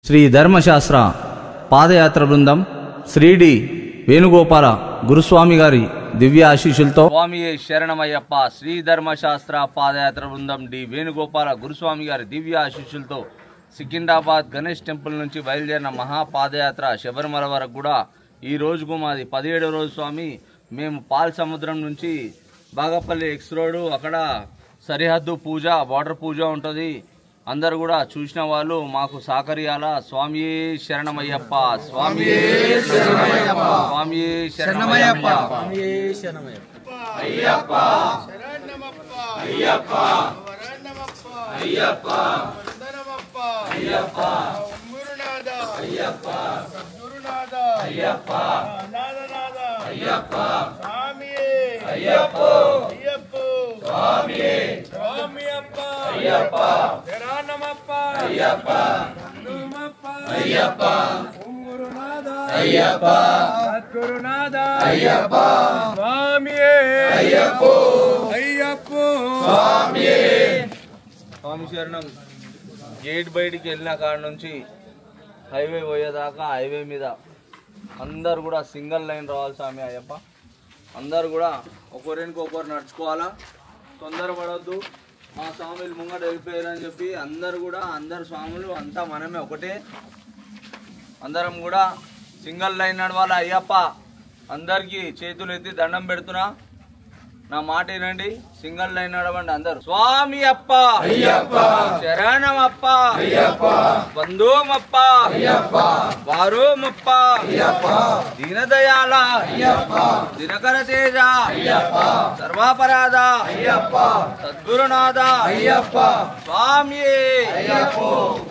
శ్రీ ధర్మశాస్త్ర పాదయాత్ర బృందం శ్రీడి వేణుగోపాల గురుస్వామి గారి దివ్య ఆశీస్సులతో స్వామి శరణమయ్యప్ప శ్రీ ధర్మశాస్త్ర పాదయాత్ర బృందం డి వేణుగోపాల గురుస్వామి గారి దివ్య ఆశీస్సులతో సికింద్రాబాద్ గణేష్ టెంపుల్ నుంచి బయలుదేరిన మహాపాదయాత్ర శబరిమల వరకు కూడా ఈ రోజుకు మాది 17వ రోజు స్వామి. మేము పాల్ సముద్రం నుంచి బాగపల్లి ఎక్స్ రోడ్ అక్కడ సరిహద్దు పూజ బార్డర్ పూజ ఉంటుంది. అందరు కూడా చూసిన వాళ్ళు మాకు సహకరియాల. స్వామి శరణమయ్యప్ప, స్వామి శరణమయ్యప్ప, స్వామి శరణమయ్యప్ప, స్వామి శరణమయ్యప్ప, అయ్యప్ప శరణమప్ప, అయ్యప్ప శరణమప్ప, అయ్యప్ప శరణమప్ప, అయ్యప్ప గురునాథ, అయ్యప్ప గురునాథ, అయ్యప్ప నాదనాథ, అయ్యప్ప స్వామి అయ్యప్ప, అయ్యప్ప స్వామి స్వామియప్ప, అయ్యప్ప శరణమప్ప, అయ్యప్ప గురుమప్ప, అయ్యప్ప గురునాథ, అయ్యప్ప సద్గురునాథ, అయ్యప్ప స్వామి అయ్యప్ప, అయ్యప్ప స్వామి స్వామి శరణం. గేట్ బయటికి వెళ్ళిన కాడ నుంచి హైవే పోయేదాకా హైవే మీద అందరు కూడా సింగిల్ లైన్ రావాలి స్వామి అయ్యప్ప. అందరు కూడా ఒకరికి ఒకరు నడుచుకోవాలా, తొందరపడవద్దు. మా స్వాములు ముంగట వెళ్ళిపోయారని చెప్పి అందరు కూడా అందరు స్వాములు అంతా మనమే ఒకటే, అందరం కూడా సింగిల్ లైన్ నడవాలి అయ్యప్ప. అందరికీ చేతులు ఎత్తి దండం పెడుతున్నా, నా మాట వినండి. సింగిల్ లైన్ నడవండి అందరు. స్వామి అప్ప, అయ్యప్ప శరణమప్ప, అయ్యప్ప బంధుమప్ప, అయ్యప్ప వారోమప్ప, అయ్యప్ప దీనదయాల, అయ్యప్ప దినకర తేజ, అయ్యప్ప సర్వాపరాధ, అయ్యప్ప సద్గురునాథ, అయ్యప్ప స్వామి అయ్యప్ప,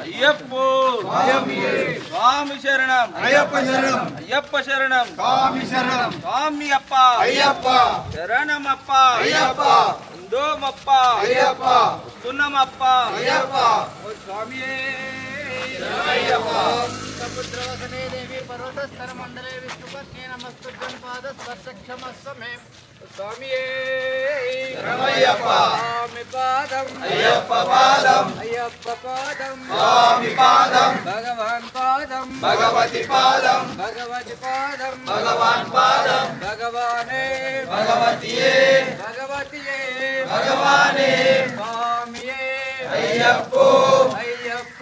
అయ్యప్ప స్వామి స్వామి శరణం, అయ్యప్ప శరణం, అయ్యప్ప శరణం, స్వామి శరణం, స్వామి అప్ప, అయ్యప్ప శరణమప్ప, అయ్యప్ప బంధుమప్ప, అయ్యప్ప సున్నమప్ప, అయ్యప్ప స్వామి అయ్యప్ప. సముద్రవసనే దేవి పర్వతస్థర మండలే విష్ణుపత్నే నమస్తుభ్యం పాద స్పర్శక్షమస్వమే స్వామి శరణమయ్యప్ప. స్వామి పాదం, అయ్యప్ప పాదం, అయ్యప్ప పాదం, స్వామి పాదం, భగవాన్ పాదం, భగవతి పాదం, భగవతి పాదం, భగవాన్ పాదం, భగవానే భగవతియే, భగవతియే భగవానే స్వామియే అయ్యప్ప, అయ్యప్ప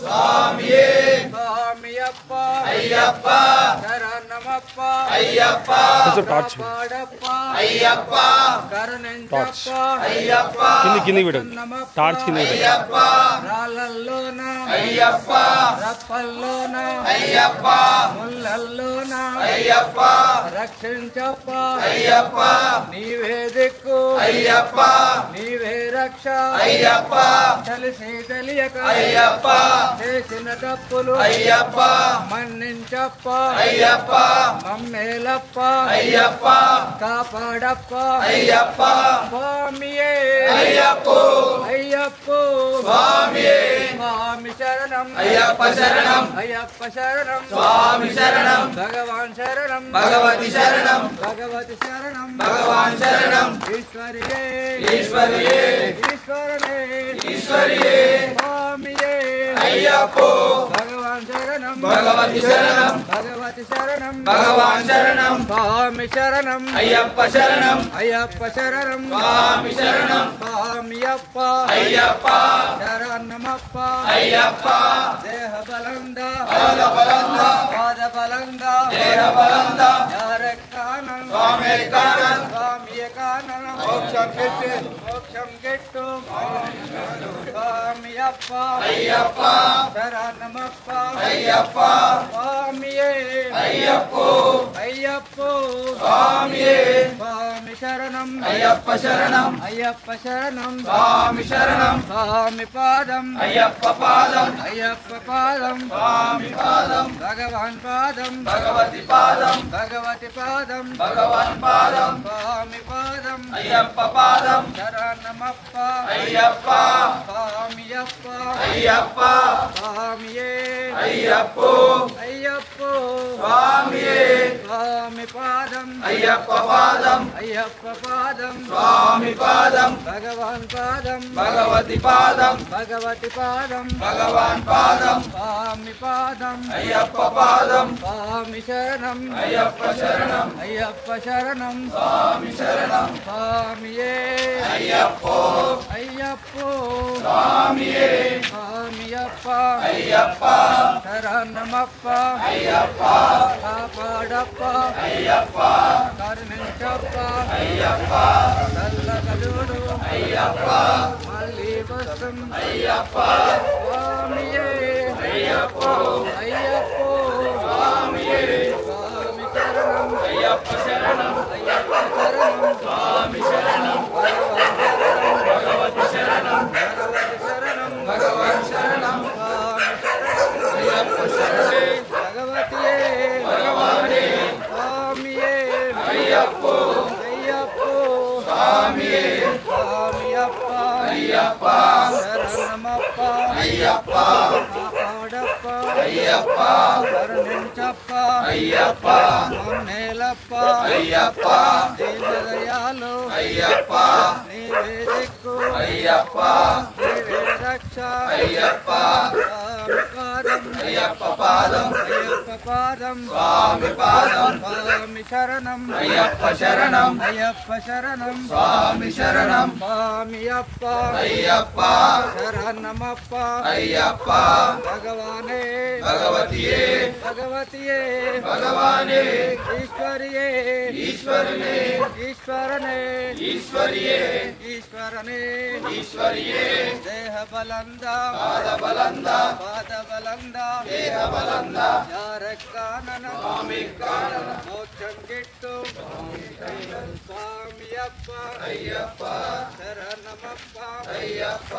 స్వామియే స్వామియప్ప, అయ్యప్ప శరణమప్ప, అయ్యప్ప కాపాడప్ప, అయ్యప్ప కరుణించప్ప, అయ్యప్ప కింది టార్చ్ కింది, అయ్యప్ప రాళ్ళల్లోన, అయ్యప్ప రప్పల్లోన, అయ్యప్ప ముళ్ళల్లోన, అయ్యప్ప రక్షించప్ప, అయ్యప్ప నీవే దిక్కు, అయ్యప్ప నీవే రక్ష, అయ్యప్ప తెలిసి తెలియక, అయ్యప్ప చేసిన తప్పులు, అయ్యప్ప మన్నించప్ప, అయ్యప్ప మమ్మేలప్ప, అయ్యప్ప కాపాడప్ప, అయ్యప్ప స్వామియే అయ్యప్ప, అయ్యప్ప స్వామియే స్వామి శరణం, అయ్యప్ప శరణం, అయ్యప్ప శరణం, స్వామి శరణం, భగవాన్ శరణం, భగవతి శరణం, భగవతి శరణం, భగవాన్ శరణం, ఈశ్వరియే ఈశ్వరియే ఈశ్వరనే ఈశ్వరియే స్వామియే అయ్యప్ప, భగవాన్ శరణం, భగవతి శరణం, భగవతి శరణం, భగవాన్ శరణం, స్వామి శరణం, అయ్యప్ప శరణం, అయ్యప్ప శరణం, స్వామి శరణం, స్వామియప్ప, అయ్యప్ప శరణమప్ప, అయ్యప్ప దేహ బలంద, పాద బలంద, పాద బలంద, దేహ బలంద, యారే కానం, స్వామి కానం, స్వామి కానం, మోక్షం గిట్టు, మోక్షం గిట్టు, స్వామియప్ప, అయ్యప్ప శరణమప్ప, అయ్యప్ప స్వామియే అయ్యప్ప, అయ్యప్ప స్వామియే స్వామి శరణం, అయ్యప్ప శరణం, అయ్యప్ప శరణం, స్వామి శరణం, స్వామి పాదం, అయ్యప్ప పాదం, అయ్యప్ప పాదం, స్వామి పాదం, భగవాన్ పాదం, భగవతి పాదం, భగవతి పాదం, భగవాన్ పాదం, స్వామి పాదం, అయ్యప్ప పాదం, శరణమప్ప, అయ్యప్ప స్వామియప్ప, అయ్యప్ప స్వామియే అయ్యప్ప, అయ్యప్పో స్వామియే స్వామి పాదం అయ్యప్ప పాదం అయ్యప్ప పాదం స్వామి పాదం భగవాన్ పాదం భగవతి పాదం భగవతి పాదం భగవాన్ పాదం స్వామి పాదం అయ్యప్ప పాదం స్వామి శరణం అయ్యప్ప శరణం అయ్యప్ప శరణం స్వామి శరణం స్వామియే అయ్యప్పో అయ్యప్పో స్వామియే స్వామియప్ప అయ్యప్ప శరణమప్ప అయ్యప్ప కాపాడప్ప అయ్యప్ప కరుణించప్ప అయ్యప్ప చల్లగలుడు అయ్యప్ప మళ్ళీ వస్తం అయ్యప్ప స్వామియే అయ్యప్పో అయ్యప్పో స్వామియే స్వామి శరణం అయ్యప్ప శరణం అయ్యప్ప శరణం స్వామి శరణం భగవతి శరణం భగవతి శరణం భగవాన్ శరణం స్వామి శరణం అయ్యప్ప శరణే భగవతియే భగవానే స్వామియే అయ్యప్పో అయ్యప్పో స్వామియే స్వామియప్ప అయ్యప్ప శరణమప్ప అయ్యప్ప కాపాడప్ప అయ్యప్ప కరుణించప్ప అయ్యప్ప మమ్మేలప్ప అయ్యప్ప దీనదయాలు అయ్యప్ప నీవే దిక్కు అయ్యప్ప నీవే రక్ష అయ్యప్ప స్వామి పాదం అయ్యప్ప పాదం అయ్యప్ప పాదం స్వామి పాదం స్వామి శరణం అయ్యప్ప శరణం అయ్యప్ప శరణం స్వామి శరణం స్వామి అప్ప అయ్యప్ప శరణమప్ప అయ్యప్ప భగవానే భగవతియే భగవతియే భగవానే ఈశ్వరియే ఈశ్వరునే ఈశ్వరనే ఈశ్వరియే ఈశ్వరనే ఈశ్వరియే దేహ బలంద పాద బలంద పాద బలంద దేహ బలంద యారక్కానన స్వామి కానన మోక్షం గిట్టు స్వామి అప్ప అయ్యప్ప శరణమప్ప అయ్యప్ప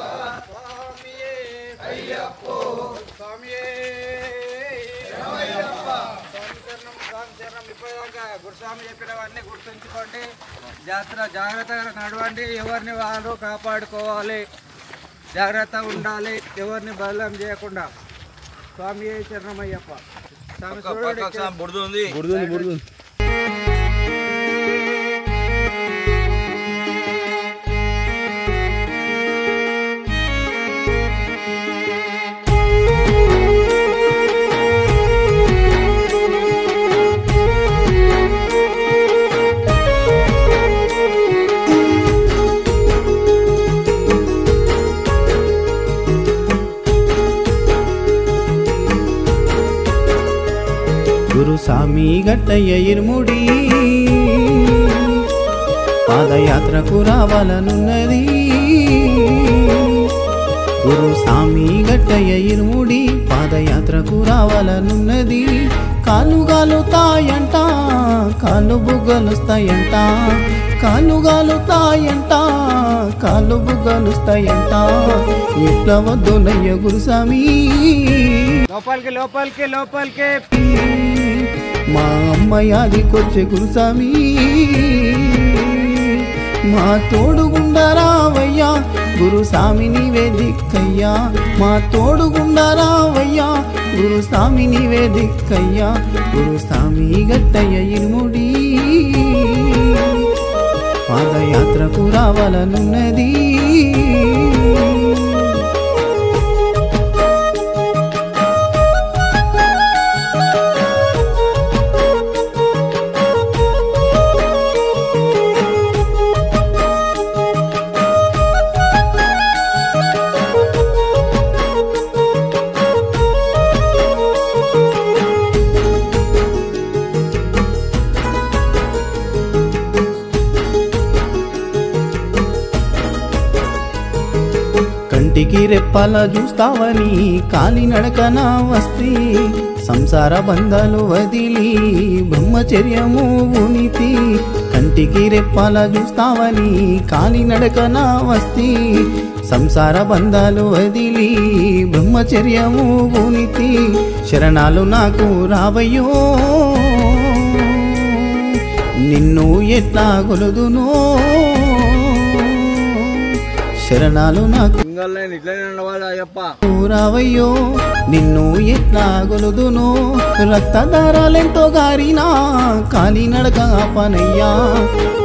స్వామియే అయ్యప్పో స్వామియే అయ్యప్ప స్వామి శరణం ఇప్పటిదాకా గురుస్వామి చెప్పినవన్నీ గుర్తుంచుకోండి జాగ్రత్తగా నడవండి ఎవరిని వాళ్ళు కాపాడుకోవాలి జాగ్రత్త ఉండాలి ఎవరిని బలం చేయకుండా స్వామి శరణమయ్యప్ప స్వామి చూడండి బుడుదు గురుస్వామి గట్టయ్య ఇరుముడి పాదయాత్రకు రావాలనున్నది. గురుస్వామి గట్టయ్య ఇరుముడి పాదయాత్రకు రావాలనున్నది. కాళ్ళు గాలుతాయంట కాళ్ళు బుగ్గలుస్తాయంట కాళ్ళు గాలుతాయంట కాళ్ళు బుగ్గలుస్తాయంట ఎట్లా వద్దునయ్య గురుస్వామి లోపలికి మా అమ్మయాదికొచ్చే గురుస్వామి మా తోడుగుండరావయ్యా గురుస్వామి నీవే దిక్కయ్యా మా తోడుగుండరావయ్యా గురుస్వామి నీవే దిక్కయ్యా గురుస్వామి గట్టయ్య ఇరుముడి పాదయాత్రకు రావాలనున్నది. కంటికి రెప్పల చూస్తావని కాలినడకన వస్తే సంసార బంధాలు వదిలి బ్రహ్మచర్యము ఉనితి. కంటికి రెప్పల చూస్తావని కాలినడకన వస్తే సంసార బంధాలు వదిలి బ్రహ్మచర్యము ఉనితి. శరణాలు నాకు రావయ్యో నిన్ను ఎట్లా గొలుదునో శరణాలు నాకు సింగల్ లైన్ ఇట్లనే ఉండవాలి అయ్యప్ప. రావయ్యో నిన్ను ఎట్లా గొలుదును రక్తధారాలెంతో గారినా కాలి నడక పనయ్యా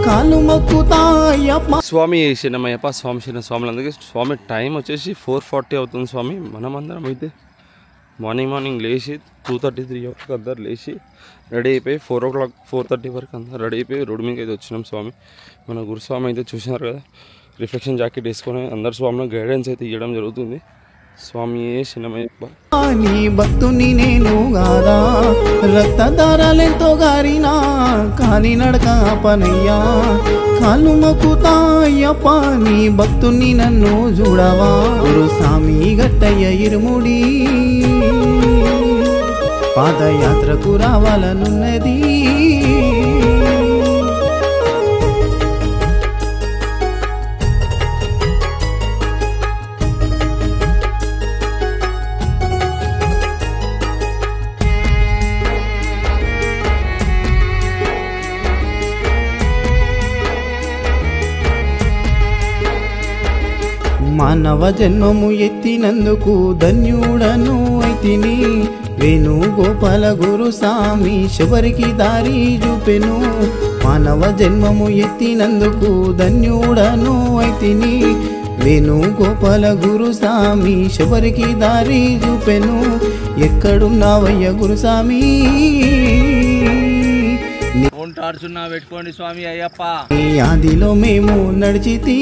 కాళ్ళు మొక్కుతా అయ్యప్ప. స్వామి శరణమయ్యప్ప. స్వామి స్వాములందరికీ స్వామి టైం వచ్చేసి 4:40 అవుతుంది స్వామి. మనమందరం అయితే మార్నింగ్ లేచి 2:30, 3 o'clock అందరు లేచి రెడీ అయిపోయి 4 o'clock 4:30 వరకు అందరు రెడీ అయిపోయి రోడ్డు మీదకి అయితే వచ్చినాం స్వామి. మన గురుస్వామి అయితే చూసినారు కదా, రిఫ్లెక్షన్ జాకెట్ వేసుకొని అందరు స్వామిలో గైడెన్స్ అయితే ఇవ్వడం జరుగుతుంది. స్వామి శరణమయ్యప్ప. నీ భక్తుని నేను గాదా రక్తధారాలెంతో గారినా కాలి నడక పనయ్యా కాళ్ళు మొక్కుతా అయ్యప్ప. నీ భక్తుని నన్ను చూడవా గురు స్వామి గట్టయ్య ఇరుముడి పాదయాత్రకు రావాలనున్నది. మానవ జన్మము ఎత్తినందుకు ధన్యుడను అయితిని వేణుగోపాల గురుస్వామి శబరికి దారి చూపెను. మానవ జన్మము ఎత్తినందుకు ధన్యుడను అయితిని వేణుగోపాల గురుస్వామి శబరికి దారి చూపెను. ఎక్కడున్నావయ్య గురుస్వామి టార్చున్నా పెట్టుకోండి స్వామి అయ్యప్ప. నీ ఆదిలో మేము నడిచితి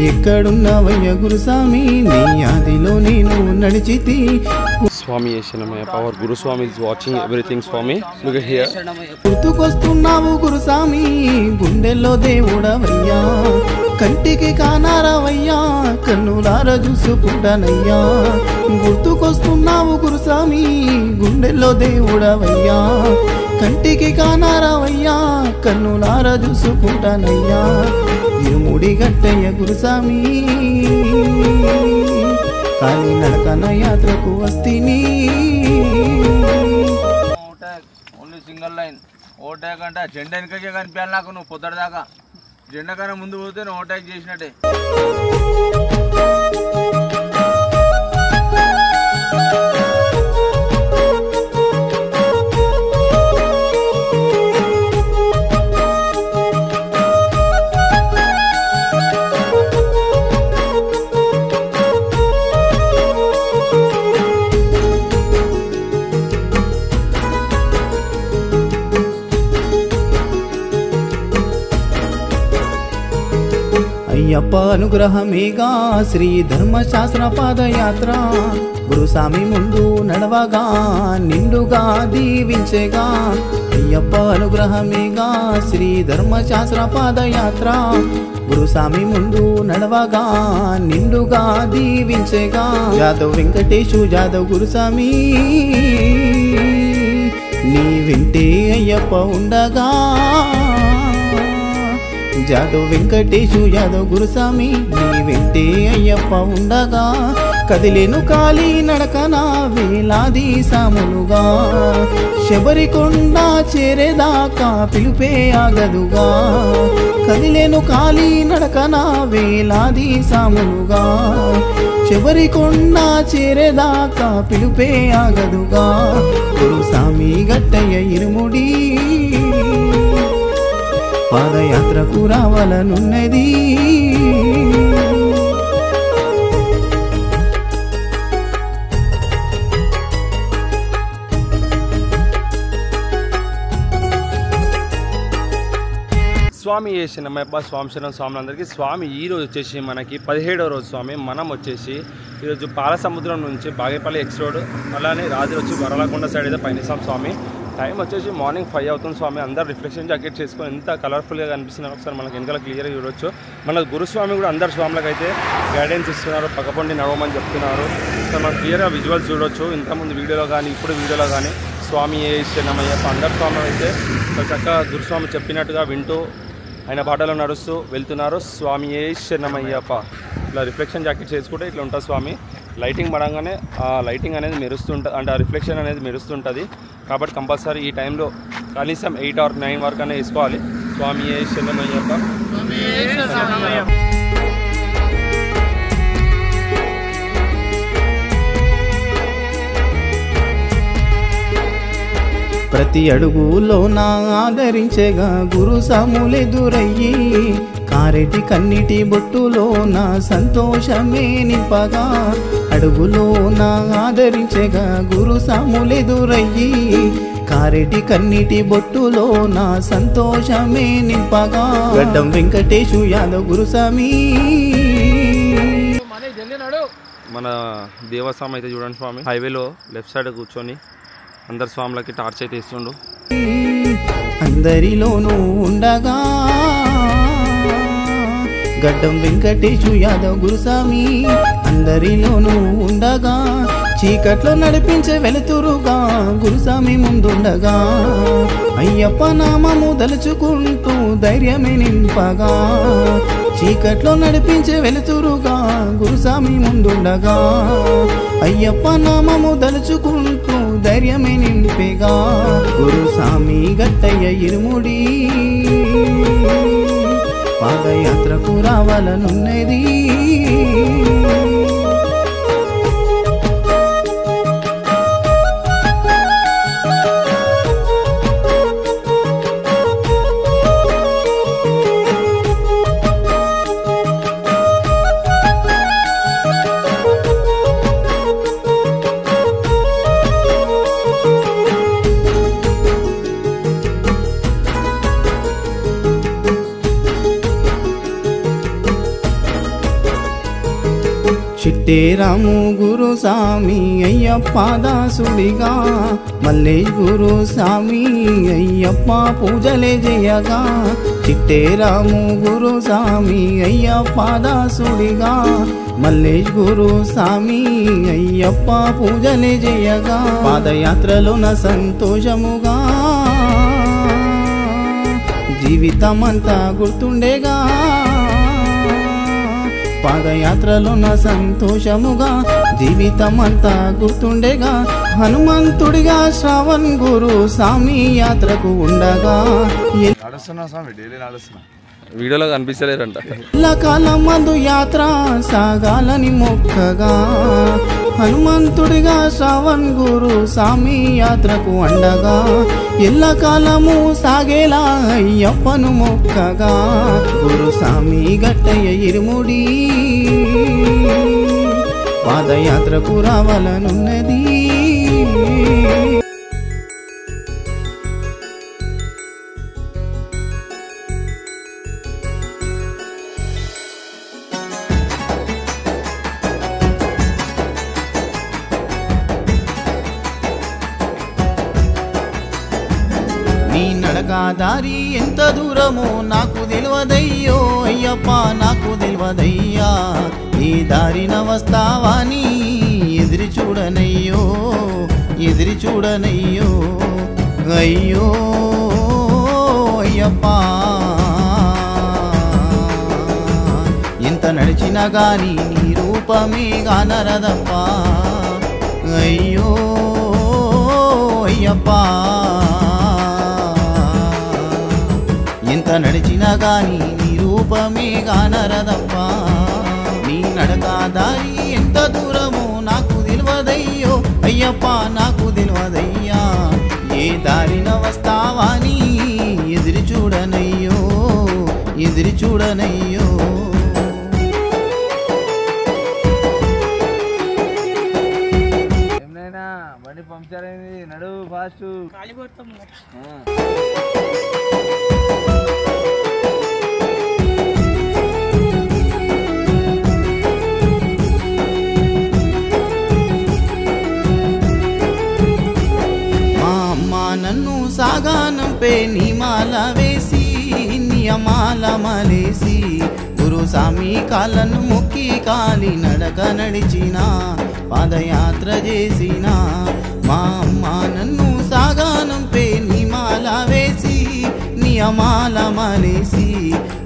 ఎక్కడున్నావయ్య గురుస్వామి నీ ఆదిలో నేను నడిచితి. స్వామి శరణమయ్యప్ప. అవర్ గురుస్వామి ఇస్ వాచింగ్ ఎవ్రీథింగ్ స్వామి. Look at here. గుర్తుకొస్తున్నావు గురుస్వామి గుండెల్లో దేవుడవయ్యా కంటికి కానారావయ్యా కన్నులార చూసుకుంటానయ్యా. గుర్తుకొస్తున్నావు గురుస్వామి గుండెల్లో దేవుడవయ్యా కంటికి కానారావయ్యా కన్నులార చూసుకుంటానయ్యా. ఇరుముడి గట్టయ్య గురుస్వామి కాలి నడకన యాత్రకు వస్తిని. Only single line. ఓవర్టేక్ అంటే జెండా వెనకకే కనిపించాలి నాకు. నువ్వు పొద్దుదాకా జెండా కన్నా ముందు పోతే నువ్వు ఓవర్టేక్ చేసినట్టే. అయ్యప్ప అనుగ్రహమేగా శ్రీ ధర్మశాస్త్ర పాదయాత్ర గురుస్వామి ముందు నడవగా నిండుగా దీవించేగా. అయ్యప్ప అనుగ్రహమేగా శ్రీ ధర్మశాస్త్ర పాదయాత్ర గురుస్వామి ముందు నడవగా నిండుగా దీవించేగా. జాదవ్ వెంకటేశు జాదవ్ గురుస్వామి నీ వెంటే అయ్యప్ప ఉండగా. జాదవ్ వెంకటేశు యాదవ్ గురుస్వామి నీ వెంటే అయ్యప్ప ఉండగా కదిలేను కాలి నడకనా వేలాది సాములుగా శబరికొండ చేరేదాకా పిలుపే ఆగదుగా. కదిలేను కాలి నడకనా వేలాది సాములుగా శబరికొండ చేరేదాకా పిలుపే ఆగదుగా. గురుస్వామి గట్టయ్య ఇరుముడి పాదయాత్రకు రావాలనున్నది. స్వామి శరణమయ్యప్ప. స్వామి స్వాములందరికీ స్వామి ఈరోజు వచ్చేసి మనకి 17వ రోజు స్వామి. మనం వచ్చేసి ఈరోజు పాలసముద్రం నుంచి బాగేపల్లి ఎక్స్ రోడ్ అలానే రాత్రి వచ్చి వరలకొండ సైడ్ అయితే పయనిస్తాం స్వామి. టైం వచ్చేసి మార్నింగ్ 5 అవుతుంది స్వామి. అందరు రిఫ్లెక్షన్ జాకెట్ చేసుకొని ఎంత కలర్ఫుల్గా కనిపిస్తున్నారు ఒకసారి మనకి వెనకాల క్లియర్గా చూడొచ్చు. మన గురుస్వామి కూడా అందరు స్వాములకు అయితే గైడెన్స్ ఇస్తున్నారు, పక్కపొండి నడవమని చెప్తున్నారు. సో మనం క్లియర్గా విజువల్స్ చూడొచ్చు. ఇంతకుముందు వీడియోలో కానీ ఇప్పుడు వీడియోలో కానీ స్వామి శరణమయ్యప్ప అందరు స్వాములు అయితే చక్కగా గురుస్వామి చెప్పినట్టుగా వింటూ ఆయన బాటలో నడుస్తూ వెళ్తున్నారు. స్వామి శరణమయ్యప్ప. ఇట్లా రిఫ్లెక్షన్ జాకెట్ చేసుకుంటే ఇట్లా ఉంటుంది స్వామి. లైటింగ్ పడంగానే ఆ లైటింగ్ అనేది మెరుస్తుంటుంది, అంటే ఆ రిఫ్లెక్షన్ అనేది మెరుస్తుంటుంది. కాబట్టి కంపల్సరీ ఈ టైంలో కనీసం 8 or 9 వరకు అనేది వేసుకోవాలి. స్వామియే శరణమయ్యప్ప. ప్రతి అడుగులో నా ఆదరించేగా గురు సాములెదురయ్యి కారెటి కన్నిటి బొట్టులో నా సంతోషమే నింపగా అడుగులో నా ఆదరించేగా గురు సాములెదురయ్యి కారెటి కన్నిటి బొట్టులో నా సంతోషమే నింపగా గడ్డం వెంకటేశు యాదవ్ గురుస్వామి. మన దేవస్వామి అయితే చూడండి స్వామి హైవేలో లెఫ్ట్ సైడ్ కూర్చొని అందరు స్వాములకి టార్చ్ అయితే ఇస్తుండు. అందరిలోనూ ఉండగా గడ్డం వెంకటేశు యాదవ్ గురుస్వామి అందరిలోనూ ఉండగా చీకట్లో నడిపించే వెలుతురుగా గురుస్వామి ముందుండగా అయ్యప్ప నామము దలుచుకుంటూ ధైర్యమే నింపగా చీకట్లో నడిపించే వెలుతురుగా గురుస్వామి ముందుండగా అయ్యప్ప నామము దలుచుకుంటూ ధైర్యమే నింపేగా గురుస్వామి గట్టయ్య ఇరుముడి పాదయాత్రకు రావాలనున్నది. చిట్టేరాము గురుస్వామి అయ్యప్ప దాసుడిగా మల్లేష్ గురుస్వామి అయ్యప్ప పూజలే చేయగా చిట్టేరాము గురుస్వామి అయ్యప్ప దాసుడిగా మల్లేష్ గురుస్వామి అయ్యప్ప పూజలే చేయగా పాదయాత్రలోన సంతోషముగా జీవితమంతా గుర్తుండేగా పాదయాత్రలోన సంతోషముగా జీవితమంతా గుర్తుండేగా హనుమంతుడిగా శ్రావణ్ గురుస్వామి యాత్రకు ఉండగా వీడియోలో కనిపించలేరంట. కాలం మందు యాత్ర సాగాలని మొక్కగా హనుమంతుడిగా శ్రావణ్ గురుస్వామి యాత్రకు అండగా ఎల్లకాలము సాగేలా అయ్యప్పను మొక్కగా గురుస్వామి గట్టయ్య ఇరుముడి పాదయాత్రకు రావాలనున్నది. నీ నడక దారి ఎంత దూరమో నాకు తెలియదయ్యో అయ్యప్ప నాకు తెలియదయ్యా ఈ దారిన వస్తావాని ఎదిరి చూడనయ్యో ఎదిరి చూడనయ్యో అయ్యో అయ్యప్ప ఎంత నడిచినా గాని నీ రూపమే గానరదప్ప అయ్యో అయ్యప్ప ఎంత నడిచినా గాని నీ రూపమే గానరదప్ప నీ నడక దారి ఎంత దూరమో నాకు తెలియదయ్యో అయ్యప్ప నాకు తెలియదయ్యా ఏ దారిన వస్తావాని ఎదిరి చూడనయ్యో ఎదిరి చూడనయ్యో. ఏమైనా బండి పంక్చర్ అయింది నడు ఫాస్ట్. నన్ను సాగానంపే నిమాల వేసి నియమాల మలేసి గురుస్వామి కాళ్ళను మొక్కి కాలి నడక నడిచిన పాదయాత్ర చేసిన మా అమ్మ నన్ను సాగానంపే నిమాల వేసి నియమాల మలేసి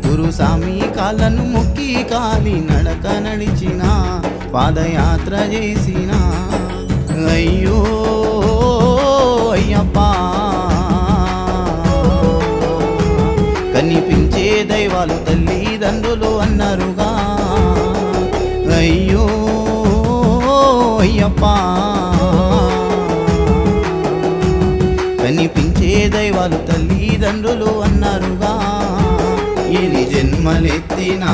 గురుస్వామి కాళ్ళను మొక్కి కాలి నడక నడిచిన పాదయాత్ర చేసిన అయ్యో అయ్యప్ప అయ్యప్ప కనిపించే దైవాలు తల్లిదండ్రులు అన్నారుగా ఎన్ని జన్మలెత్తినా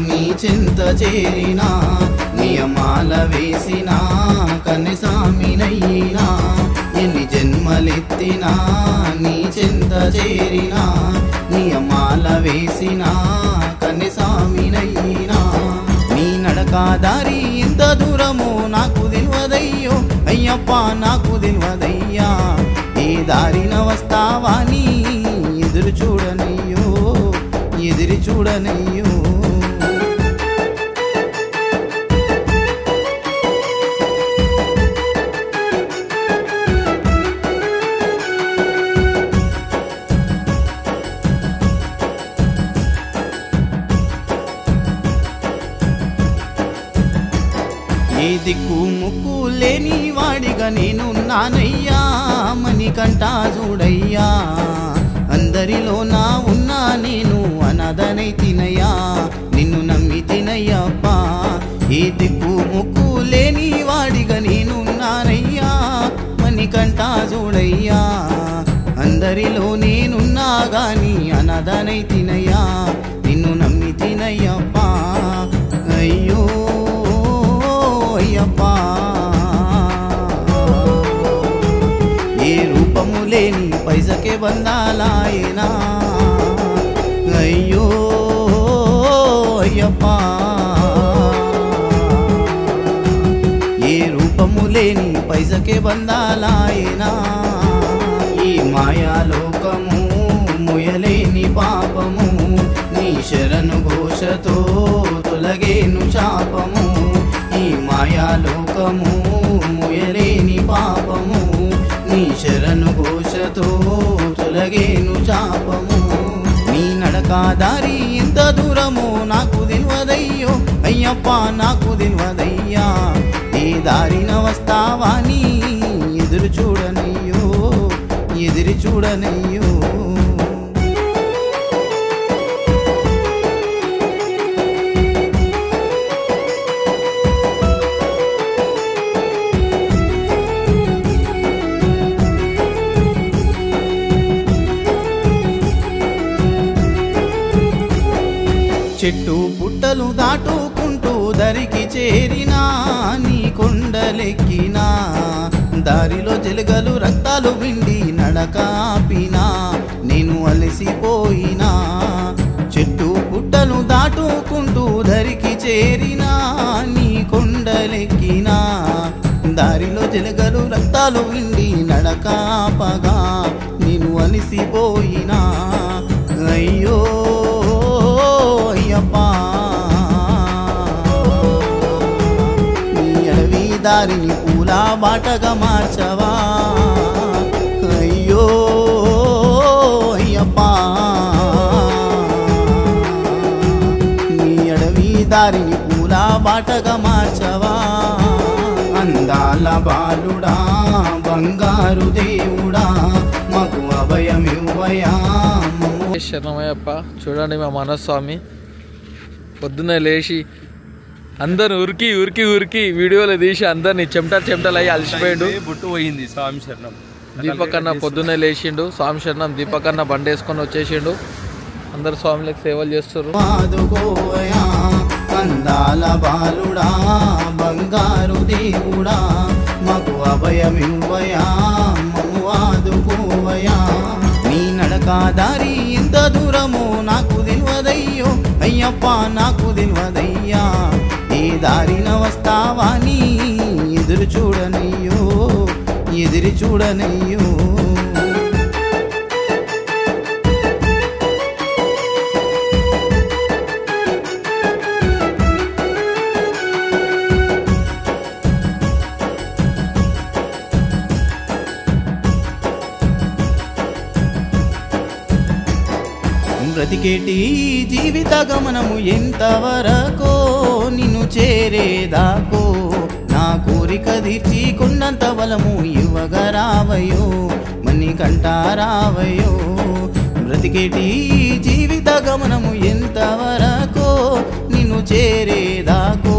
నీ చింత చేరినా నియమాల వేసినా కన్నెసామినయ్యినా ఎన్ని జన్మలెత్తినా నీ చింత చేరినా నియమాల వేసినా కన్నెసామినయ్యినా నీ నడకాదారి ఇంత దూరము నాకు తెలియదయ్యో అయ్యప్ప నాకు తెలియదయ్యా ఏ దారిన వస్తావా నీ ఎదురు చూడనయ్యో ఎదురు చూడనయ్యో ఏ దిక్కు ముక్కు లేని వాడిగా నేను నానయ్యా మణికంఠ చూడయ్యా అందరిలో నా ఉన్నా నేను అనాథనై తినయ్యా నిన్ను నమ్మి తినయ్యప్ప ఏ దిక్కు ముక్కు లేని వాడిగా నేను నానయ్యా మణికంఠ చూడయ్యా అందరిలో నేనున్నా గాని అనాథనై తినయ్యా నిన్ను నమ్మి తినయ్యప్ప అయ్యో అయ్యప్పా ఏ రూపము లేని పైసకే బందాలాయనా అయ్యో అయ్యప్పా ఏ రూపము లేని పైసకే బందాలాయనా ఈ మాయాలోకము ముయలేని పాపము నీ శరణు ఘోషతో తొలగేను శాపము ఈ మాయాలోకము ముయలేని పాపము నీ శరణు ఘోషతో తొలగేను శాపము నీ నడకాదారి ఇంత దూరము నాకు తెలియదయ్యో అయ్యప్ప నాకు తెలియదయ్యా ఏ దారిన వస్తావా నీ ఎదురు చూడనయ్యో ఎదురు చూడనయ్యో చెట్టు పుట్టలు దాటుకుంటూ దరికి చేరినా నీ కొండలెక్కినా దారిలో జలగలు రక్తాలు విండి నడకాపినా నేను అలసిపోయినా చెట్టు పుట్టలు దాటుకుంటూ దరికి చేరినా నీ కొండలెక్కినా దారిలో జలగలు రక్తాలు విండి నడకాపగా నేను అలసిపోయినా అయ్యో అయ్యప్పా నీ అడవి దారిని పూల బాటగా మార్చవా అయ్యో అయ్యప్పా నీ అడవి దారిని పూల బాటగా మార్చవా అందాల బాలుడా బంగారు దేవుడా మాకు అభయమివ్వయా శరణమయ్యప్ప. చూడండి మా మనస్వామి పొద్దున్నే లేచి అందరు ఉరికి ఉరికి ఉరికి వీడియోలు తీసి అందరిని చెమటలు అయ్యి అలసిపోయాడు. బుట్టు పోయింది స్వామి శరణం. దీపకన్న పొద్దున్నే లేచిండు. స్వామి శరణం దీపకన్న బండి వేసుకొని వచ్చేసిండు. అందరు స్వామిలకు సేవలు చేస్తారు. అందాల బాలుడా బంగారు దేవుడా మాకు అభయమివ్వయా మమ్ము ఆదుకోవయా నీ నడకాదారి ఇంత దూరము నాకు తెలియదయ్యో అయ్యప్ప నాకు తెలియదయ్యా ఏ దారిన వస్తావా నీ ఎదురు చూడనయ్యో ఎదురు చూడనయ్యో బ్రతికేటి జీవిత గమనము ఎంతవరకో నిన్ను చేరేదాకో నా కోరిక తీర్చి కొండంత బలము ఇవ్వగరావయో మణికంఠారావయో బ్రతికేటి జీవిత గమనము ఎంతవరకో నిన్ను చేరేదాకో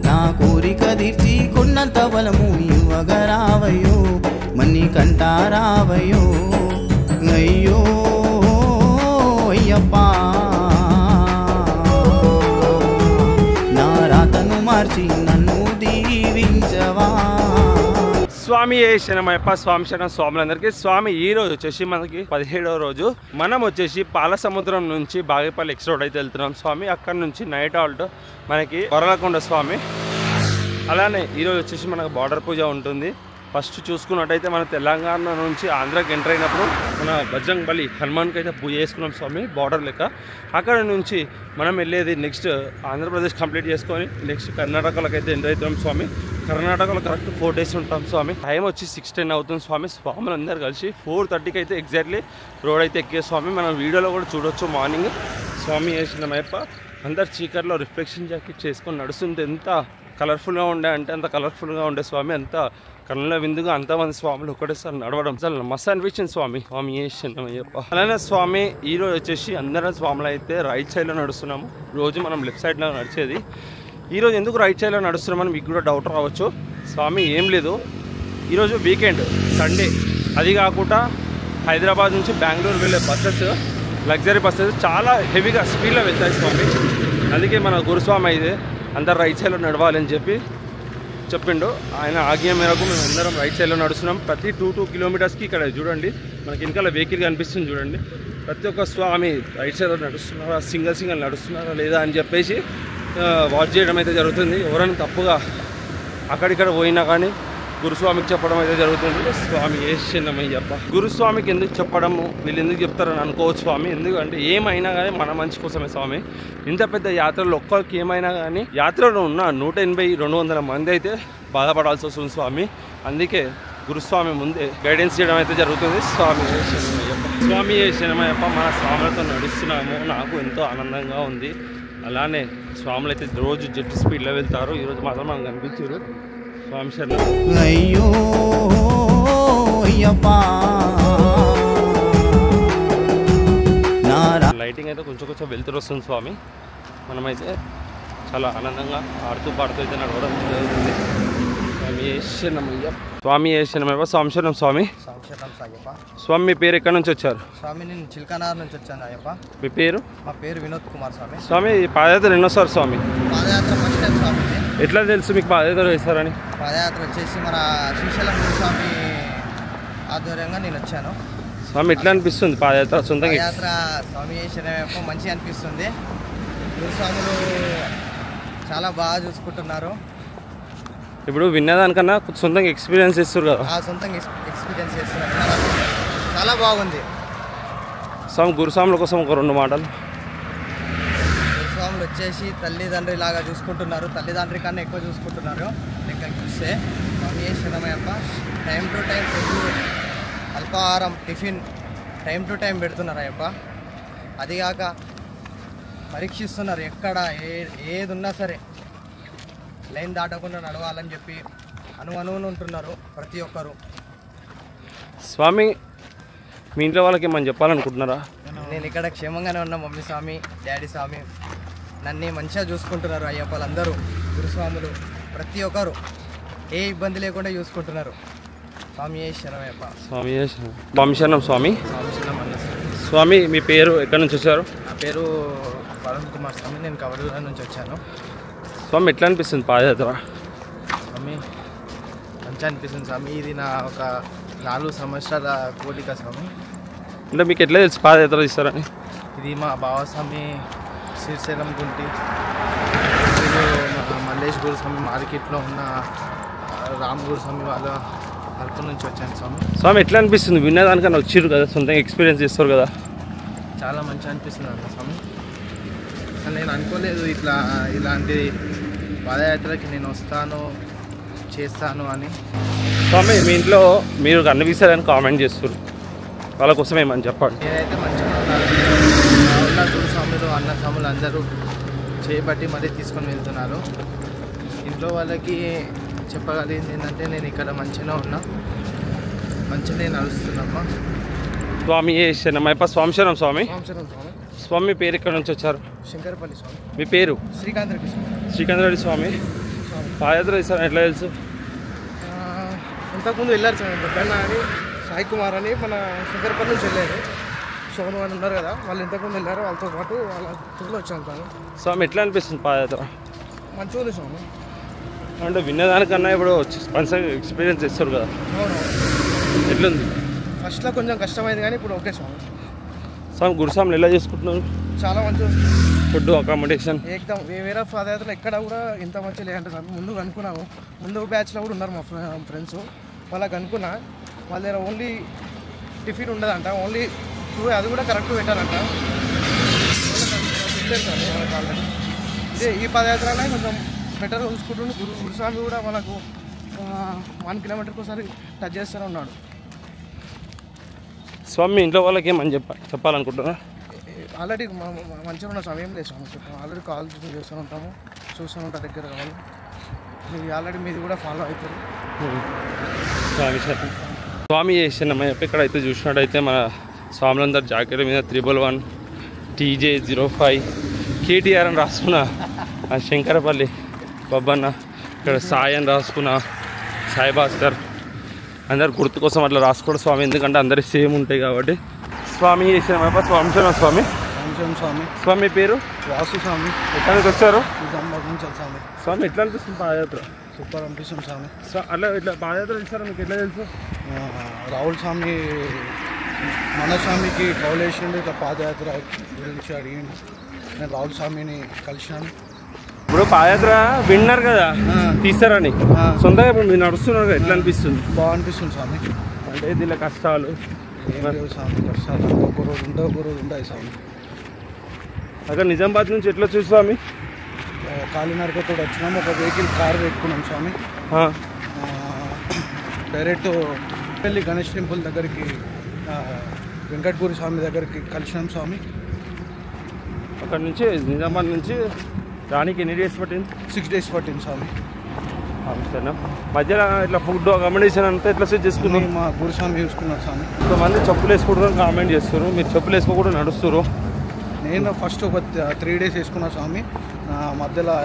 నా కోరిక తీర్చి కొన్నంత బలము ఇవ్వగరావయో మన్ని కంటారావయో అయ్యో అయ్యప్ప నా రాతను మార్చి నన్ను దీవించవా. స్వామి శరణమయ్యప్ప. స్వామి శరణం స్వాములందరికీ. స్వామి ఈ రోజు వచ్చేసి మనకి 17వ రోజు. మనం వచ్చేసి పాలసముద్రం నుంచి బాగేపల్లి ఎక్స్ రోడ్ అయితే వెళ్తున్నాం స్వామి. అక్కడ నుంచి నైట్ హాల్ట్ మనకి వరలకొండ స్వామి. అలానే ఈరోజు వచ్చేసి మనకు బార్డర్ పూజ ఉంటుంది. ఫస్ట్ చూసుకున్నట్టయితే మన తెలంగాణ నుంచి ఆంధ్రాకి ఎంటర్ అయినప్పుడు మన బజరంగ్ బలి హనుమాన్కి అయితే పూజ చేసుకున్నాం స్వామి, బార్డర్ లెక్క. అక్కడ నుంచి మనం వెళ్ళేది నెక్స్ట్ ఆంధ్రప్రదేశ్ కంప్లీట్ చేసుకొని నెక్స్ట్ కర్ణాటకలోకి అయితే ఎంటర్ అవుతాం స్వామి. కర్ణాటకలో కరెక్ట్ 4 days ఉంటాం స్వామి. టైం వచ్చి 6:10 అవుతుంది స్వామి. స్వాములు అందరూ కలిసి 4:30కి అయితే ఎగ్జాక్ట్లీ రోడ్ అయితే ఎక్కే స్వామి. మనం వీడియోలో కూడా చూడొచ్చు మార్నింగ్ స్వామి శరణమయ్యప్ప. అందరు చీకట్లో రిఫ్లెక్షన్ జాకెట్ చేసుకొని నడుస్తుంటే ఎంత కలర్ఫుల్గా ఉండే అంటే అంత కలర్ఫుల్గా ఉండే స్వామి. అంత కళ్ళ విందుగా అంతమంది స్వాములు ఒకటేసారి నడవడం చాలా మస్తు అనిపించింది స్వామి. స్వామి శరణమయ్యప్ప. అలానే స్వామి ఈరోజు వచ్చేసి అందరం స్వాములు అయితే రైట్ సైడ్లో నడుస్తున్నాము. రోజు మనం లెఫ్ట్ సైడ్లో నడిచేది. ఈరోజు ఎందుకు రైట్ సైడ్లో నడుస్తున్నామని మీకు కూడా డౌట్ రావచ్చు స్వామి. ఏం లేదు, ఈరోజు వీకెండ్ సండే. అది కాకుండా హైదరాబాద్ నుంచి బెంగళూరు వెళ్ళే బస్సెస్, లగ్జరీ బస్సెస్ చాలా హెవీగా స్పీడ్లో వెళ్తాయి స్వామి. అందుకే మన గురుస్వామి అయితే అందరు రైట్ సైడ్లో నడవాలని చెప్పి చెప్పిండు. ఆయన ఆజ్ఞ మేరకు మేము అందరం రైట్ సైడ్లో నడుస్తున్నాం. ప్రతి 2 kilometers ఇక్కడ చూడండి మనకి ఇంకా వెహికల్ కనిపిస్తుంది చూడండి. ప్రతి ఒక్క స్వామి రైట్ సైడ్లో నడుస్తున్నారా, సింగల్ నడుస్తున్నారా లేదా అని చెప్పేసి వాచ్ చేయడం అయితే జరుగుతుంది. ఎవరైనా తప్పుగా అక్కడిక్కడ పోయినా కానీ గురుస్వామికి చెప్పడం అయితే జరుగుతుంది. స్వామి శరణమయ్యప్ప. గురుస్వామికి ఎందుకు చెప్పడము, వీళ్ళు ఎందుకు చెప్తారని అనుకోవచ్చు స్వామి. ఎందుకంటే ఏమైనా కానీ మన మంచి కోసమే స్వామి. ఇంత పెద్ద యాత్రలో ఒక్కరికి ఏమైనా కానీ యాత్రలో ఉన్న 180-200 మంది అయితే బాధపడాల్సి వస్తుంది స్వామి. అందుకే గురుస్వామి ముందే గైడెన్స్ చేయడం అయితే జరుగుతుంది. స్వామి శరణమయ్యప్ప. స్వామి శరణమయ్యప్ప. మన స్వాములతో నడుస్తున్నాము. నాకు ఎంతో ఆనందంగా ఉంది. అలానే స్వాములు అయితే రోజు జెట్ స్పీడ్లో వెళ్తారు. ఈరోజు మాత్రం మనకు కనిపించారు. స్వామి శరణం. అయ్యో అయ్యప్ప. లైటింగ్ అయితే కొంచెం వెళ్తురు వస్తుంది స్వామి. మనమైతే చాలా ఆనందంగా ఆడుతూ పాడుతూ అయితే నడవడం జరుగుతుంది. స్వామి శరణమయ్య. స్వామి శరణమయ్య. స్వామి శరణం స్వామి. స్వామి మీ పేరు ఎక్కడి నుంచి వచ్చారు? స్వామి నేను చిల్కనార్ నుంచి వచ్చాను అయ్యప్ప. మీ పేరు? మా పేరు వినోద్ కుమార్ స్వామి. స్వామి పాదయాత్ర ఎన్నోసారి స్వామి? పాదయాత్ర ఫస్ట్ టైం స్వామి. ఎట్లా తెలుసు మీకు పాదయాత్ర వేస్తారని? పాదయాత్ర వచ్చేసి మన శ్రీశైలం గురుస్వామి ఆధ్వర్యంగా నేను వచ్చాను స్వామి. ఎట్లా అనిపిస్తుంది పాదయాత్ర? సొంతంగా పాదయాత్ర స్వామి శరణమయ్యప్ప మంచిగా అనిపిస్తుంది. గురుస్వాములు చాలా బాగా చూసుకుంటున్నారు. ఇప్పుడు విన్నదానికన్నా సొంతంగా ఎక్స్పీరియన్స్ చేస్తారు కదా? సొంతంగా ఎక్స్పీరియన్స్ చేస్తున్నారు. చాలా బాగుంది స్వామి. గురుస్వాముల కోసం ఒక 2 మాటలు. గురుస్వాములు వచ్చేసి తల్లిదండ్రి లాగా చూసుకుంటున్నారు. తల్లిదండ్రి కన్నా ఎక్కువ చూసుకుంటున్నారు లెక్కకి చూస్తే. స్వామి శరణమయ్యప్ప. టైం టు టైం ఫుడ్, అల్పాహారం, టిఫిన్ టైం టు టైం పెడుతున్నారు అయ్యప్ప. అదిగాక పరీక్షిస్తున్నారు. ఎక్కడ ఏది ఉన్నా సరే లైన్ దాటకుండా నడవాలని చెప్పి అనువును ఉంటున్నారు ప్రతి ఒక్కరు. స్వామి మీ ఇంట్లో వాళ్ళకి ఏమని చెప్పాలనుకుంటున్నారా? నేను ఇక్కడ క్షేమంగానే ఉన్నా. మమ్మీ స్వామి, డాడీ స్వామి నన్ను మంచిగా చూసుకుంటున్నారు అయ్యప్పలు అందరూ. గురుస్వాములు ప్రతి ఒక్కరు ఏ ఇబ్బంది లేకుండా చూసుకుంటున్నారు. స్వామి శరణమయ్యప్ప. స్వామి స్వామి శరణం స్వామి. స్వామి మీ పేరు ఎక్కడి నుంచి వచ్చారు? నా పేరు వరుణ్ కుమార్ స్వామి. నేను కవడూరు నుంచి వచ్చాను స్వామి. ఎట్లా అనిపిస్తుంది పాదయాత్ర? స్వామి మంచిగా అనిపిస్తుంది స్వామి. ఇది నా ఒక 4 సంవత్సరాల కోరిక స్వామి. అంటే మీకు ఎట్లా తెలుసు పాదయాత్ర తీస్తారని? ఇది మా బావస్వామి శ్రీశైలం గుంటి, ఇది మా మల్లేష్ గురుస్వామి మార్కెట్లో ఉన్న రామ్ గురుస్వామి వాళ్ళ తరపు నుంచి వచ్చాను స్వామి. స్వామి ఎట్లా అనిపిస్తుంది? విన్నదానికన్నా వచ్చిర్రు కదా, సొంతంగా ఎక్స్పీరియన్స్ చేస్తారు కదా? చాలా మంచిగా అనిపిస్తుంది అన్న స్వామి. అసలు నేను అనుకోలేదు ఇలాంటి పాదయాత్రకి నేను వస్తాను చేస్తాను అని. స్వామి మీ ఇంట్లో మీరు కనిపిస్తారని కామెంట్ చేస్తారు, వాళ్ళ కోసం ఏమని చెప్పండి. నేనైతే మంచిగా ఉన్న గురుస్వాములు అన్న స్వాములు అందరూ చేయబట్టి మరీ తీసుకొని వెళ్తున్నారు. ఇంట్లో వాళ్ళకి చెప్పగలిగింది ఏంటంటే నేను ఇక్కడ మంచిగా ఉన్నా, మంచిగానే నడుస్తున్నామ్మా. స్వామి శరణమయ్యప్ప. స్వామి శరణం స్వామి. స్వామి స్వామి పేరు ఎక్కడి నుంచి వచ్చారు? శంకరపల్లి స్వామి. మీ పేరు? శ్రీకాంత్ రెడ్డి స్వామి. శ్రీకాంత్ రెడ్డి స్వామి. స్వామి పాదయాత్ర చేస్తారు ఎట్లా తెలుసు? ఇంతకుముందు వెళ్ళారు సార్, పెద్దన్న అని సాయి కుమార్ అని మన శంకరపల్లి నుంచి వెళ్ళారు. సోను అని ఉన్నారు కదా, వాళ్ళు ఇంతకుముందు వెళ్ళారు, వాళ్ళతో పాటు వాళ్ళ ఊళ్ళో వచ్చాను సార్. స్వామి ఎట్లా అనిపిస్తుంది పాదయాత్ర? మంచిగా ఉంది స్వామి. అంటే విన్నదానికన్నా ఇప్పుడు ఎక్స్పీరియన్స్ చేస్తారు కదా, ఎట్లుంది? ఫస్ట్లో కొంచెం కష్టమైంది కానీ ఇప్పుడు ఓకే స్వామి. స్వామి గురుస్వామిని ఎలా చేసుకుంటున్నారు? చాలా మంచిగా ఫుడ్ అకామిడేషన్ ఏకదం. వేరే పాదయాత్రలు ఎక్కడ కూడా ఇంత మంచిగా లేదంటే సార్. ముందు కనుక్కున్నాము, ముందు బ్యాచ్లో కూడా ఉన్నారు మా ఫ్రెండ్స్, వాళ్ళకి అనుకున్నా వాళ్ళ దగ్గర ఓన్లీ టిఫిన్ ఉండదంట, ఓన్లీ అది కూడా కరెక్ట్ పెట్టారంట. పెట్టారు సార్ వాళ్ళకి ఆల్రెడీ. ఇదే ఈ పాదయాత్రనే కొంచెం బెటర్గా చూసుకుంటుండే. గురుస్వామి కూడా మనకు 1 కిలోమీటర్కి ఒకసారి టచ్ చేస్తూనే ఉన్నాడు. స్వామి ఇంట్లో వాళ్ళకి ఏమని చెప్పాలనుకుంటున్నా? ఆల్రెడీ మంచిగా ఉన్న సమయం లేదు స్వామి. ఆల్రెడీ కాల్ చేస్తూ ఉంటాము, చూస్తూ ఉంటాం దగ్గర కావాలి. మీరు ఆల్రెడీ మీది కూడా ఫాలో అవుతారు. స్వామి చేసిన ఇక్కడ అయితే చూసినట్టయితే మన స్వాములందరూ జాకెట్ మీద 111 TJ05 KTR అని రాసుకున్న ఆ శంకరపల్లి బొబ్బన్న, ఇక్కడ సాయి అని రాసుకున్న సాయి భాస్కర్, అందరు గుర్తు కోసం అట్లా రాసుకోవడం స్వామి, ఎందుకంటే అందరికి సేమ్ ఉంటాయి కాబట్టి. స్వామి చేసిన స్వామిశరణ స్వామి. స్వామి స్వామి పేరు వాసు స్వామి. ఎక్కడి నుంచి వచ్చారు? స్వామి స్వామి ఎట్లా అనిపిస్తుంది పాదయాత్ర? సూపర్ అనిపిస్తుంది స్వామి. అట్లా ఇట్లా పాదయాత్ర చేస్తారా మీకు ఎట్లా తెలుసు? రాహుల్ స్వామి మన స్వామికి కౌలేసిండు, ఇట్లా పాదయాత్ర గురించి అడిగింది. నేను రాహుల్ స్వామిని కలిసినాను. ఇప్పుడు పాదయాత్ర విన్నారు కదా తీస్తారని, సొంతగా ఇప్పుడు మీరు నడుస్తున్నారు కదా, ఎట్లా అనిపిస్తుంది? బాగా అనిపిస్తుంది స్వామి. అంటే దీనిలో కష్టాలు ఏం లేవు స్వామి, కష్టాలు ఒక రోజు ఉంటాయి స్వామి. అక్కడ నిజామాబాద్ నుంచి ఎట్లా చూసి స్వామి? కాలినడకతో వచ్చినాము, ఒక వెహికల్ కార్ పెట్టుకున్నాం స్వామి. డైరెక్ట్ పెళ్ళి గణేష్ టెంపుల్ దగ్గరికి, వెంకటగిరి స్వామి దగ్గరికి కలిసినాం స్వామి. అక్కడ నుంచి నిజామాబాద్ నుంచి రానికి ఎన్ని డేస్ పట్టింది? 6 days పట్టింది స్వామి. సరేనా? మధ్యలో ఇట్లా ఫుడ్ అకామిడేషన్ అంతా ఎట్లా సెట్ చేసుకున్నాం? మా గురుస్వామి చూసుకున్నారు స్వామి. కొంతమంది చెప్పులు వేసుకోవడం కామెంట్ చేస్తారు, మీరు చెప్పులు వేసుకోకుండా నడుస్తారు. నేను ఫస్ట్ ఒక 3 days వేసుకున్నా స్వామి. మధ్యలో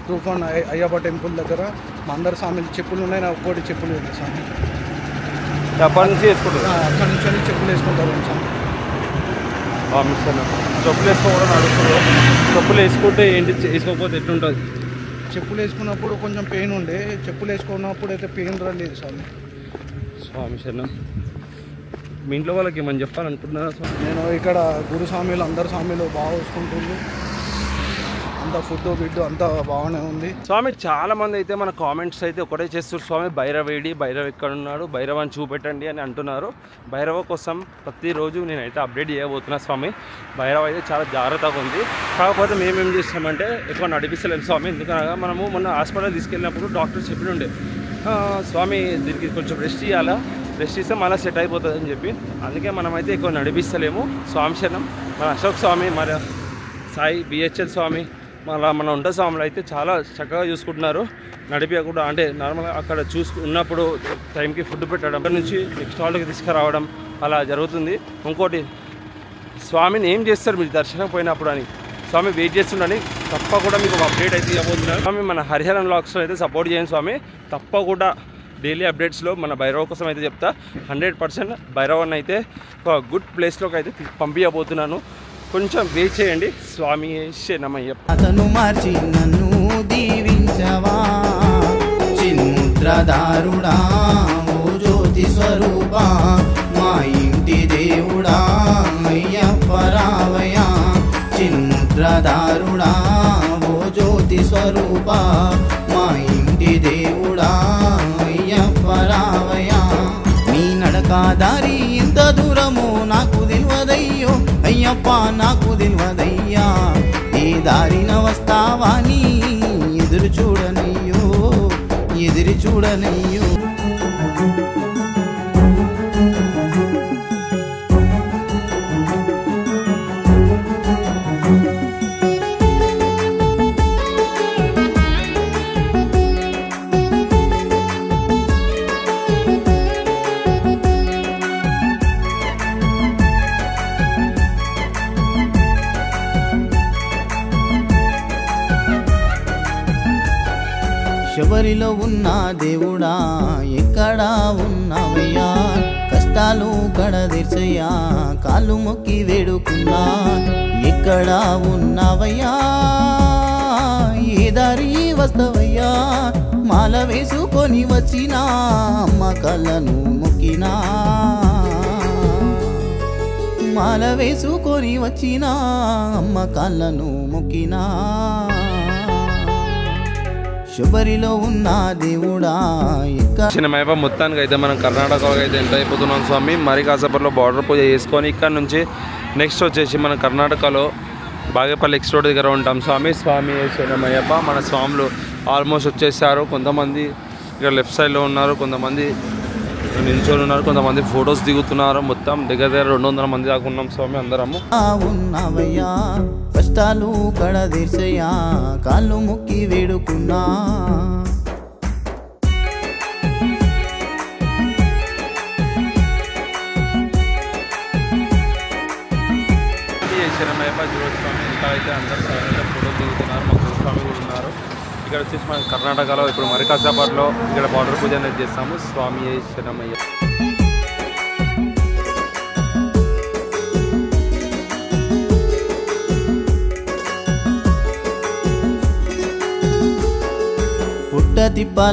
తూఫాన్ అయ్యప్ప టెంపుల్ దగ్గర మా అందరు స్వామి చెప్పులు ఉన్నాయి, నా ఒక్కోటి చెప్పులు ఉన్నాయి స్వామి. అప్పటి నుంచి వేసుకుంటారు? అక్కడి నుంచి చెప్పులు వేసుకుంటారు స్వామి. చెప్పులు వేసుకోవడం నడుస్తారు. చెప్పులు వేసుకుంటే ఏంటి, వేసుకోకపోతే ఎట్లుంటుంది? చెప్పులు వేసుకున్నప్పుడు కొంచెం పెయిన్ ఉండే, చెప్పులు వేసుకున్నప్పుడు అయితే పెయిన్ రాలేదు స్వామి. స్వామి శరణం. మీ ఇంట్లో వాళ్ళకి ఏమని చెప్పాలనుకుంటున్నారా స్వామి? నేను ఇక్కడ గురుస్వామిలు అందరు స్వామిలు బాగా చూసుకుంటుంది, అంత ఫుడ్ బిడ్డు అంతా బాగానే ఉంది స్వామి. చాలా మంది అయితే మన కామెంట్స్ అయితే ఒకటే చేస్తారు స్వామి, భైరవ్ ఏడి, భైరవ్ ఎక్కడ ఉన్నాడు, భైరవ్ అని చూపెట్టండి అని అంటున్నారు. భైరవ కోసం ప్రతిరోజు నేనైతే అప్డేట్ చేయబోతున్నా స్వామి. భైరవ్ అయితే చాలా జాగ్రత్తగా ఉంది. కాకపోతే మేమేం చేస్తామంటే ఎక్కువ నడిపిస్తలేము స్వామి, ఎందుకనగా మనము మొన్న హాస్పిటల్ తీసుకెళ్ళినప్పుడు డాక్టర్ చెప్పినుండే స్వామి దీనికి కొంచెం రెస్ట్ ఇవ్వాలా, రెస్ట్ ఇస్తే మళ్ళీ సెట్ అయిపోతుంది అని చెప్పి, అందుకే మనమైతే ఎక్కువ నడిపిస్తలేము. స్వామి శరణం. మన అశోక్ స్వామి, మన సాయి BHL స్వామి, మన ఉంట స్వాములు అయితే చాలా చక్కగా చూసుకుంటున్నారు. నడిపించకుండా అంటే నార్మల్గా అక్కడ ఉన్నప్పుడు టైంకి ఫుడ్ పెట్టడం, అక్కడ నుంచి నెక్స్ట్ హాల్కి తీసుకురావడం అలా జరుగుతుంది. ఇంకోటి స్వామిని ఏం చేస్తారు మీరు దర్శనం పోయినప్పుడు అని స్వామి వెయిట్ చేస్తుండని తప్పకుండా మీకు ఒక అప్డేట్ అయితే ఇవ్వబోతున్నారు స్వామి. మన హరిహరన్ వ్లాగ్స్లో అయితే సపోర్ట్ చేయండి స్వామి. తప్పకుండా డైలీ అప్డేట్స్లో మన భైరవ కోసం అయితే చెప్తా. 100% భైరవన్ అయితే ఒక గుడ్ ప్లేస్లోకి అయితే పంపించబోతున్నాను. కొంచెం వెయిట్ చేయండి. స్వామి శరణమయ్యప్ప. అతను మార్చి నన్ను దీవించవా, చిన్ముద్రదారుడా ఓ జ్యోతి స్వరూపా, మా ఇంటి దేవుడా అయ్యప్ప రావయ్యా, చిన్ముద్రదారుడా ఓ జ్యోతి స్వరూపా, మా ఇంటి దేవుడా అయ్యప్ప రావయ్యా. నీ నడక దారి ఎంత దూరమో నాకు తెలియదయ్యో అయ్యప్ప, నాకు తెలియదయ్యా, ఏ దారిన వస్తావా నీ ఎదురు చూడనయ్యో, ఎదురు చూడనయ్యో. శబరిలో ఉన్న దేవుడా ఎక్కడా ఉన్నావయ్యా కష్టాలు కడదీర్చయ్యా కాళ్ళు మొక్కి వేడుకున్నా ఎక్కడా ఉన్నావయ్యా ఏ దారి వస్తవయ్యా మాల వేసుకొని వచ్చినా అమ్మ కళ్ళను మొక్కినా మాల వేసుకొని వచ్చినా అమ్మ కాళ్ళను మొక్కినా శబరిలో ఉన్న దేవుడా చిన్నమైప మొత్తానికి అయితే మనం కర్ణాటకలో అయితే ఎంత అయిపోతున్నాం స్వామి. మరి కాసేపట్లో బార్డర్ పూజ చేసుకొని ఇక్కడ నుంచి నెక్స్ట్ వచ్చేసి మన కర్ణాటకలో బాగేపల్లి ఎక్స్ రోడ్ దగ్గర ఉంటాం స్వామి. స్వామి శరణమయ్యప్ప. మన స్వాములు ఆల్మోస్ట్ వచ్చేసారు. కొంతమంది ఇక్కడ లెఫ్ట్ సైడ్లో ఉన్నారు, కొంతమంది నిల్చొని ఉన్నారు, కొంతమంది ఫొటోస్ దిగుతున్నారు. మొత్తం దగ్గర 200 మంది దాకా ఉన్నాం స్వామి అందరము. ఉన్నావయ్యా కష్టాలు కడదీర్చయ్యా కాళ్ళు మొక్కి వేడుకున్నా శరణమయ్యప్ప స్వామి. ఇంకా అయితే అందరూ ఫోటోస్ దిగుతున్నారు. మా గురుస్వామి కూడా ఉన్నారు. ఇక్కడ వచ్చేసి మన కర్ణాటకలో ఇప్పుడు మరి కాసేపట్లో ఇక్కడ బార్డర్ పూజ అనేది చేస్తాము. స్వామి శరణమయ్య.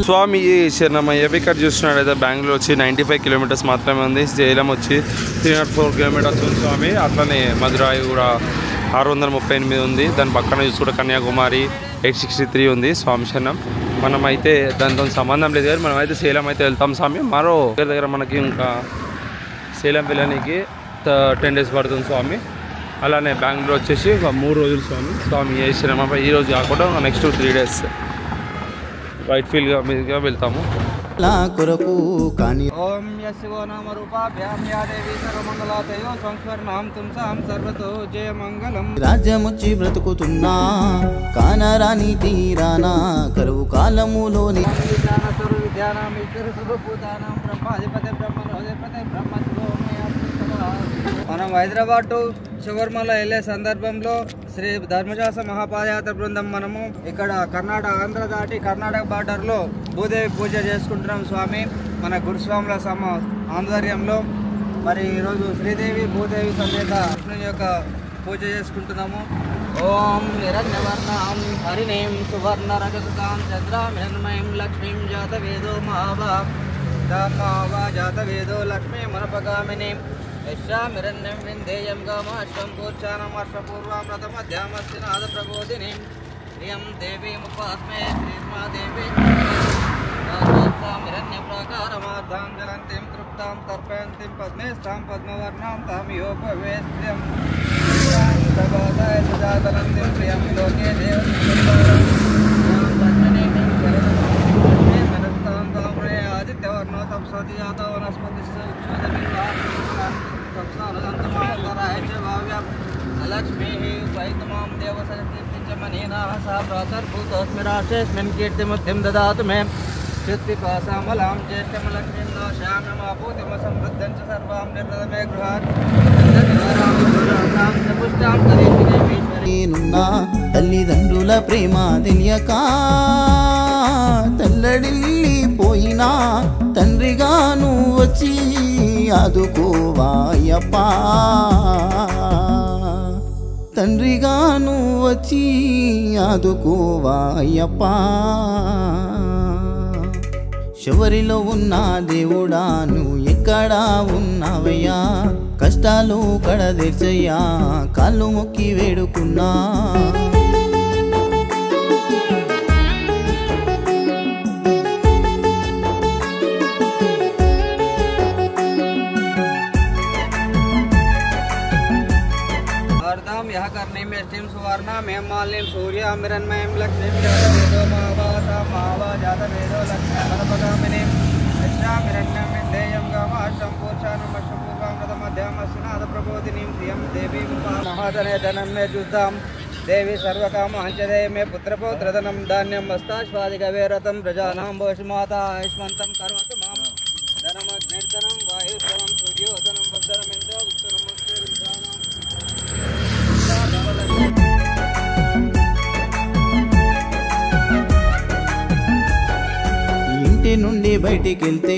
స్వామి శరణమయ్య. ఇక్కడ చూస్తున్నాడైతే బెంగళూరు వచ్చి 95 కిలోమీటర్స్ మాత్రమే ఉంది. సేలం వచ్చి 304 కిలోమీటర్స్ ఉంది స్వామి. అట్లనే మధురాయి కూడా 638 ఉంది. దాని పక్కన చూసుకుంటే కన్యాకుమారి 863 ఉంది. స్వామి శరణం. మనమైతే దానితో సంబంధం లేదు కానీ మనమైతే సేలం అయితే వెళ్తాం స్వామి. మరో దగ్గర మనకి ఇంకా సేలం వెళ్ళడానికి 10 డేస్ పడుతుంది స్వామి. అలానే బెంగళూరు వచ్చేసి ఒక 3 రోజులు స్వామి. స్వామి శరణం. ఈరోజు కాకుండా నెక్స్ట్ 3 డేస్ వైట్ ఫీల్డ్గా మీదుగా వెళ్తాము. కొరకు కానీ ఓం యశివో నామ రూపాభ్యాం యా దేవి సర్వమంగళాతయో సంస్వర్ణాం తుంసాం సర్వతో జయమంగళం. రాజ్యముచ్చి బ్రతుకుతున్నా కానరాని తీరానా కరువు కాలములోని మనం హైదరాబాద్ టు శబరిమల వెళ్ళే సందర్భంలో శ్రీ ధర్మశాస్త్ర మహాపాదయాత్ర బృందం మనము ఇక్కడ ఆంధ్ర దాటి కర్ణాటక బార్డర్లో భూదేవి పూజ చేసుకుంటున్నాం స్వామి. మన గురుస్వాముల ఆధ్వర్యంలో మరి ఈరోజు శ్రీదేవి భూదేవి సమేత కృష్ణుని యొక్క పూజ చేసుకుంటున్నాము. ఓం నిరంజవర్ణాం హరిణీం సువర్ణ రజతాం చంద్రాం హిరణ్మయం లక్ష్మీం జాత వేదో మహావా జాత వేదో లక్ష్మీ మనపగామిని యశామిరణ్యం విందేయం గామాశ్వం పూర్చానం వర్షపూర్వాం రథమధ్యామస్తి నాద ప్రబోధిని ప్రియం దేవీముపాస్మే శ్రీమాదేవి హిరణ్యప్రాకారమార్ధాం జలంతిం తృప్తాం తర్పయంతిం పద్మేష్టాం పద్మవర్ణాం తామియోపవేస్త్యం జాతనంతిం ప్రియం లోకే ఆదిత్యవర్ణో తప్సతి జాత వనస్పతి లక్ష్మీ వైతమాం దేవసమనీనా సా ప్రాతర్భూతోస్మిరాశేస్మిన్ కీర్తిముక్తిం దదాతు మే చిత్తిపాసామలాం జ్యేష్ఠమలక్ష్మీం నాశామ్యమాపూతిమ సమృద్ధం చ సర్వాం నిర్వదమే గృహాత్ నేనున్నా తల్లిదండ్రుల ప్రేమ తెలియక తల్లడిల్లిపోయినా తండ్రిగాను వచ్చి ఆదుకోవాయప్పా తండ్రిగాను వచ్చి ఆదుకోవాయప్పా శబరిలో ఉన్న దేవుడా నువ్వు ఎక్కడా ఉన్నావయ్యా కష్టాలు కడదీర్చయ్యా కాళ్ళు మొక్కి వేడుకున్నా यह करने में स्टीम सुवर्णा में मालिम सूर्य मिरन्मयम लक्ष्मी जात वेदो महावासा महावा जात वेदो लक्ष्मी मनपगामिनी यशामिरण्यम विंदेयम गामाशं पूर्चानम अश्वपूर्वां रथमध्यामस्नाद प्रबोधिनीं श्रियं देवी महाधने धनं में जुद्धां देवी सर्वकामांचदे में पुत्रपौत्रधनं धान्यं वस्ताश्वादिकवे रथं प्रजानां भोषमाता आयुष्मन्तं करोतु मां धनमग्निर्धनं वायुश्रवं सूर्योधनं वत्सरमिन्द्रो विष्णुनमस्ते బయటికెళ్తే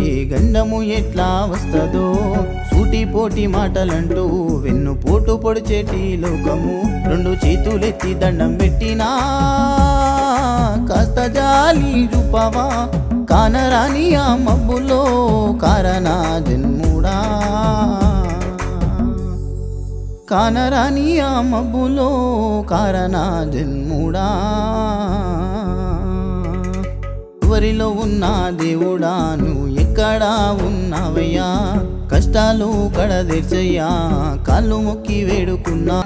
ఏ గండము ఎట్లా వస్తదో సూటి పోటీ మాటలంటూ వెన్ను పోటు పొడిచేటి లోకము రెండు చేతులెత్తి దండం పెట్టినా కాస్త జాలి చూపవా కానరాని ఆ మబ్బులో కారణ జన్ముడా కానరాని ఆ మబ్బులో కారణ జన్ముడా ఎవరిలో ఉన్న దేవుడా నువ్వు ఎక్కడా ఉన్నావయ్యా కష్టాలు కడదీర్చయ్యా కాళ్ళు మొక్కి వేడుకున్నా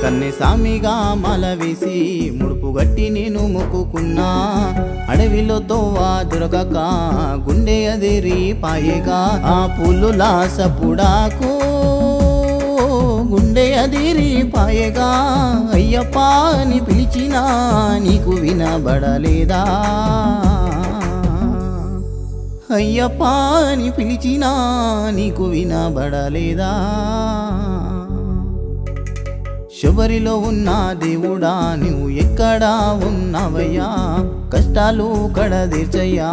కన్నె సామిగా మాల వేసి ముడుపు గట్టి నేను మొక్కుకున్నా అడవిలో తోవా దొరకక గుండె అదిరి పాయగా ఆ పుల్లులా సపుడాకు గుండె అదిరి పాయగా అయ్యప్ప అని పిలిచినా నీకు వినబడలేదా అయ్యప్ప అని పిలిచినా నీకు వినబడలేదా శబరిలో ఉన్న దేవుడా నువ్వు ఎక్కడా ఉన్నావయ్యా కష్టాలు కడదీర్చయ్యా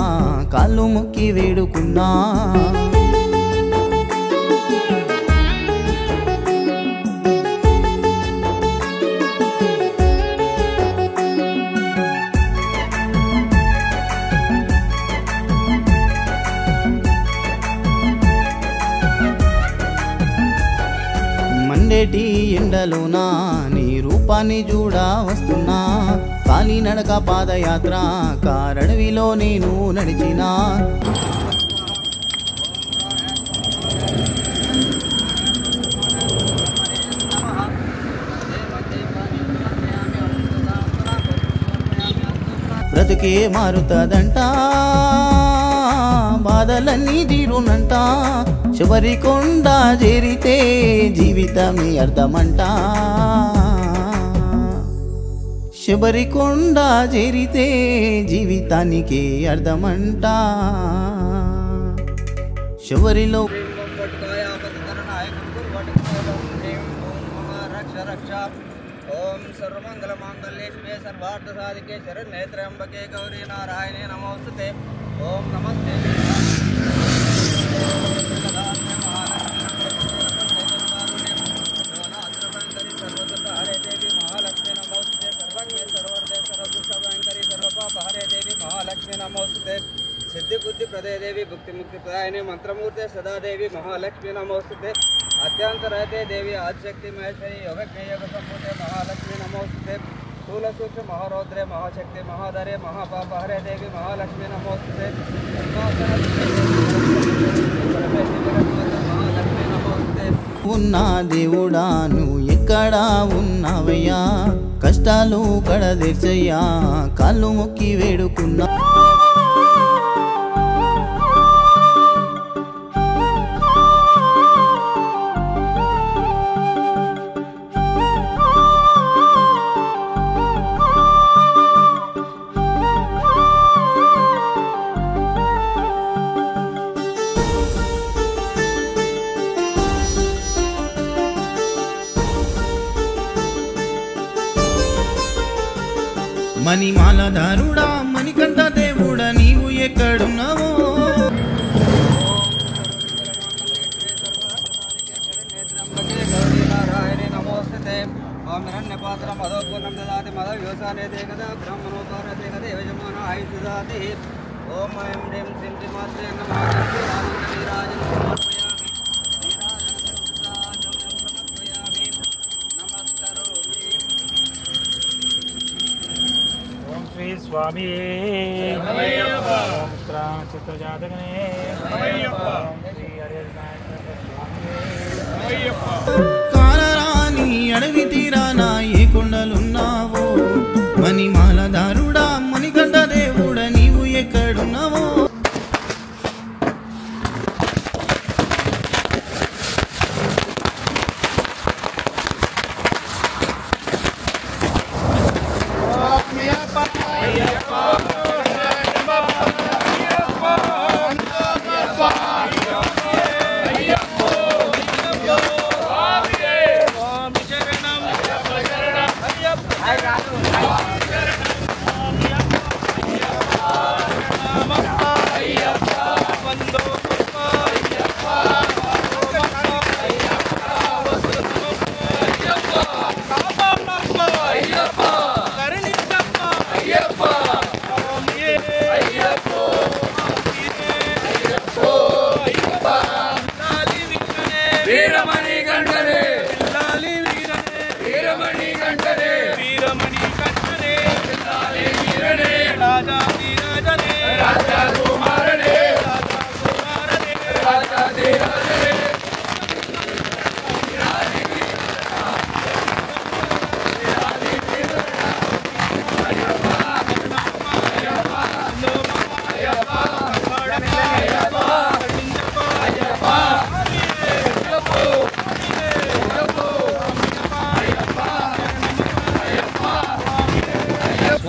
కాళ్ళు మొక్కి వేడుకున్నా మండేటి ఎండలోనా నీ రూపాన్ని చూడా వస్తున్నా కాలినడక పాదయాత్ర కారడవిలో నేను నడిచినా బ్రతుకే మారుతదంట బాధలన్నీ తీరునంట శబరికొండ చేరితే జీవితమే అర్థమంట శబరికొండ చేరితే జీవితానికి అర్థమంట శబరిలో ఓం సర్వమంగళ మాంగళ్యే శివే సర్వార్థ సాధికే శరణ్యే త్ర్యంబకే గౌరీ నారాయణే నమోస్తుతే ఓం నమస్తే सिद्धि बुद्धि प्रदय देवी भक्ति मुक्ति प्रदायिनी मंत्रमूर्ते सदा देवी महालक्ष्मी नमोस्तुते अत्यंत रहते देवी आदिशक्ति महेश्वरी योगज्ञ योग संपूर्णे महालक्ष्मी नमोस्तुते स्थूल सूक्ष्म महारौद्रे महाशक्ति महाधरे महापाप हरे देवी महालक्ष्मी नमोस्तुते महालक्ष्मी नमोस्तुते ఉన్నా దేవుడా నువ్వు ఎక్కడా ఉన్నావయ్యా కష్టాలు కడదీర్చయ్యా కాళ్ళు మొక్కి వేడుకున్నా మణిమాలధారుడా మణికంఠ దేవుడా నీవు ఎక్కడున్నావో ఓం ఐం హ్రీం శ్రీం శ్రీమాత్రే నమః स्वामी चित्रजातकने కాలరాని అడవి తీరానా ఏ కొండలున్నావో మణిమాలధారుడా మణికంఠ దేవుడా నీవు ఎక్కడ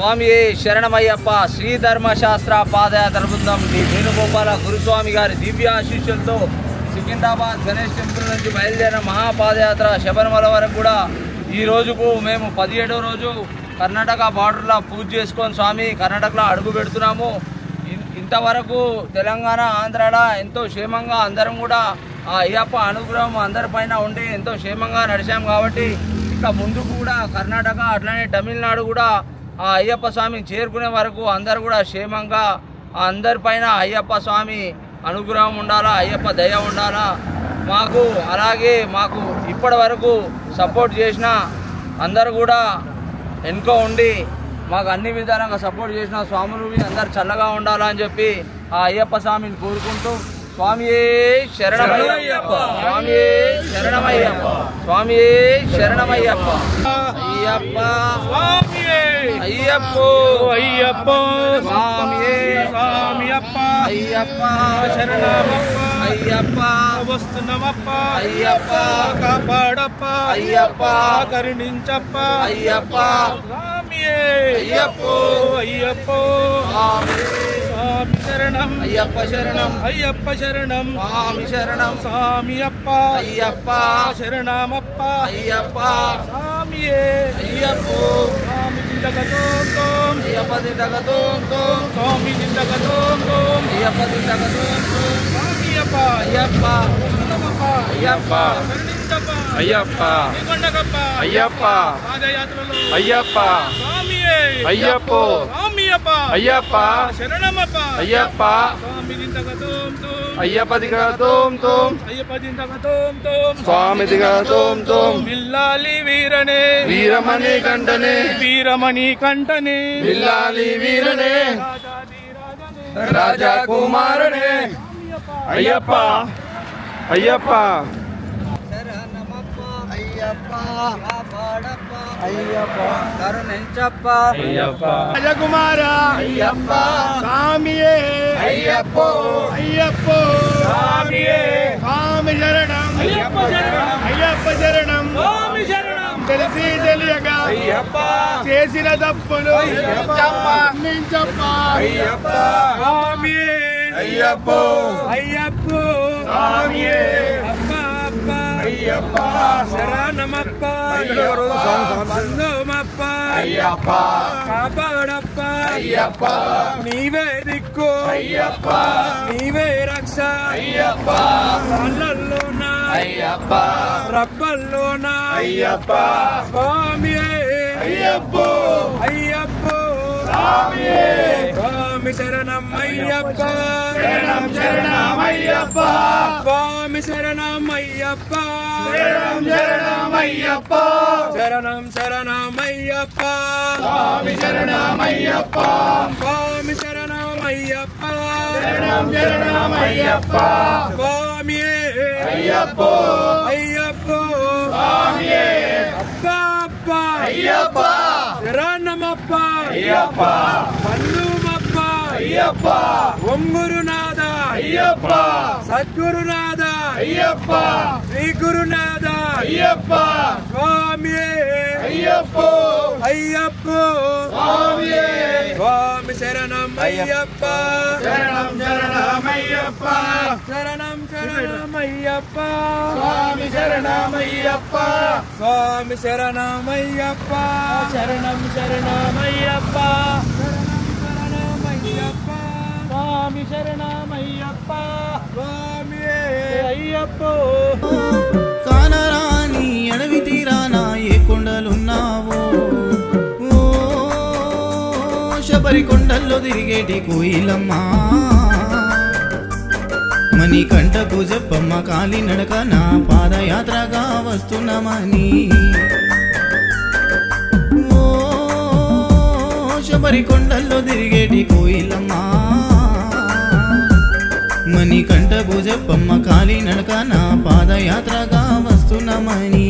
స్వామి శరణమయ్యప్ప శ్రీ ధర్మశాస్త్ర పాదయాత్ర బృందం శ్రీ వేణుగోపాల గురుస్వామి గారి దివ్య ఆశీస్సులతో సికింద్రాబాద్ గణేష్ టెంపుల్ నుంచి బయలుదేరిన మహాపాదయాత్ర శబరిమల వరకు కూడా ఈ రోజుకు మేము 17వ రోజు కర్ణాటక బార్డర్లో పూజ చేసుకొని స్వామి కర్ణాటకలో అడుగు పెడుతున్నాము. ఇంతవరకు తెలంగాణ ఆంధ్రాలో ఎంతో క్షేమంగా అందరం కూడా ఆ అయ్యప్ప అనుగ్రహం అందరిపైన ఉండి ఎంతో క్షేమంగా నడిచాం కాబట్టి ఇక ముందుకు కూడా కర్ణాటక అట్లనే తమిళనాడు కూడా ఆ అయ్యప్ప స్వామిని చేరుకునే వరకు అందరు కూడా క్షేమంగా అందరిపైన అయ్యప్ప స్వామి అనుగ్రహం ఉండాలా, అయ్యప్ప దయ ఉండాలా. అలాగే మాకు ఇప్పటి వరకు సపోర్ట్ చేసిన అందరు కూడా వెనుక ఉండి మాకు అన్ని విధాలుగా సపోర్ట్ చేసిన స్వాములు అందరు చల్లగా ఉండాలని చెప్పి ఆ అయ్యప్ప స్వామిని కోరుకుంటూ స్వామియే శరణమయ్యప్ప, స్వామియే శరణమయ్యప్ప, స్వామియే శరణమయ్యప్ప. అయ్యప్ప అయ్యప్ప అయ్యప్ప స్వామియే స్వామియప్ప అయ్యప్ప శరణమప్ప అయ్యప్ప వస్తున్నమప్ప అయ్యప్ప కాపాడప్ప అయ్యప్ప కరుణించప్ప అయ్యప్ప స్వామియే అయ్యప్ప అయ్యప్ప స్వామి శరణం అయ్యప్ప శరణం అయ్యప్ప శరణం స్వామి శరణం స్వామియప్ప అయ్యప్ప శరణమప్ప అయ్యప్ప స్వామియే అయ్యప్ప స్వామి దిండగతోం తోం అయ్యప్ప దిండగతోం తోం స్వామి దిండగతోం తోం అయ్యప్ప దిండగతోం తోం స్వామియప్ప అయ్యప్ప శరణమప్ప అయ్యప్ప కరుణించప్ప అయ్యప్ప కొండగప్ప అయ్యప్ప పాదయాత్రలో అయ్యప్ప స్వామియే అయ్యప్ప స్వామియప్ప అయ్యప్ప శరణమప్ప అయ్యప్ప స్వామి దిండగతోం తోం అయ్యప్ప దిండగతోం తోం అయ్యప్ప దిండగతోం తోం స్వామి దిండగతోం తోం విల్లాలి వీరనే వీరమణి కంటనే వీరమణి కంటనే విల్లాలి వీరనే రాజా కుమారనే అయ్యప్ప అయ్యప్ప అయ్యప్ప అయ్యప్ప కరుణించప్ప అయ్యప్ప రాజకుమార అయ్యప్ప స్వామియే అయ్యప్ప అయ్యప్ప స్వామియే స్వామి శరణం అయ్యప్ప శరణం అయ్యప్ప శరణం స్వామి శరణం తెలిసి తెలియగా అయ్యప్ప చేసిన తప్పులు అయ్యప్ప అయ్యప్ప స్వామియే అయ్యప్ప అయ్యప్ప స్వామియే అయ్యప్ప శరణమప్ప బంధుమప్ప అయ్యప్ప కాపాడప్ప అయ్యప్ప నీవే దిక్కు అయ్యప్ప నీవే రక్ష అయ్యప్ప కళ్ళల్లోన అయ్యప్ప రప్పల్లోన అయ్యప్ప స్వామి అయ్యప్ప అయ్యప్ప స్వామియే స్వామి శరణం అయ్యప్ప శరణం శరణం అయ్యప్ప స్వామి శరణం అయ్యప్ప శరణం శరణం అయ్యప్ప శరణం శరణం అయ్యప్ప స్వామి శరణం అయ్యప్ప స్వామి శరణం అయ్యప్ప శరణం శరణం అయ్యప్ప స్వామియే అయ్యప్ప అయ్యప్ప స్వామియే అప్ప అయ్యప్ప శరణమప్ప అయ్యప్ప బంధుమప్ప అయ్యప్ప ఓంగురునాథ అయ్యప్ప సద్గురునాథ అయ్యప్ప శ్రీ గురునాథ అయ్యప్ప స్వామియే అయ్యప్ప అయ్యప్ప స్వామియే స్వామి శరణం అయ్యప్ప శరణం శరణం అయ్యప్ప శరణం శరణం అయ్యప్ప స్వామి శరణం అయ్యప్ప స్వామి శరణం అయ్యప్ప శరణం శరణం అయ్యప్ప స్వామి శరణమయ్యప్ప స్వామి అయ్యప్ప కానరాని అడవి తీరానా ఏ కొండలున్నావో ఓ శబరి కొండల్లో తిరిగేటి కోయిలమ్మా మని కంటకు చెప్పమ్మ కాలి నడక నా పాదయాత్రగా వస్తున్నామని ఓ శబరి కొండల్లో తిరిగేటి కోయిలమ్మా మని కంటకు చెప్పమ్మ కాలి నడక నా పాదయాత్రగా వస్తున్నామని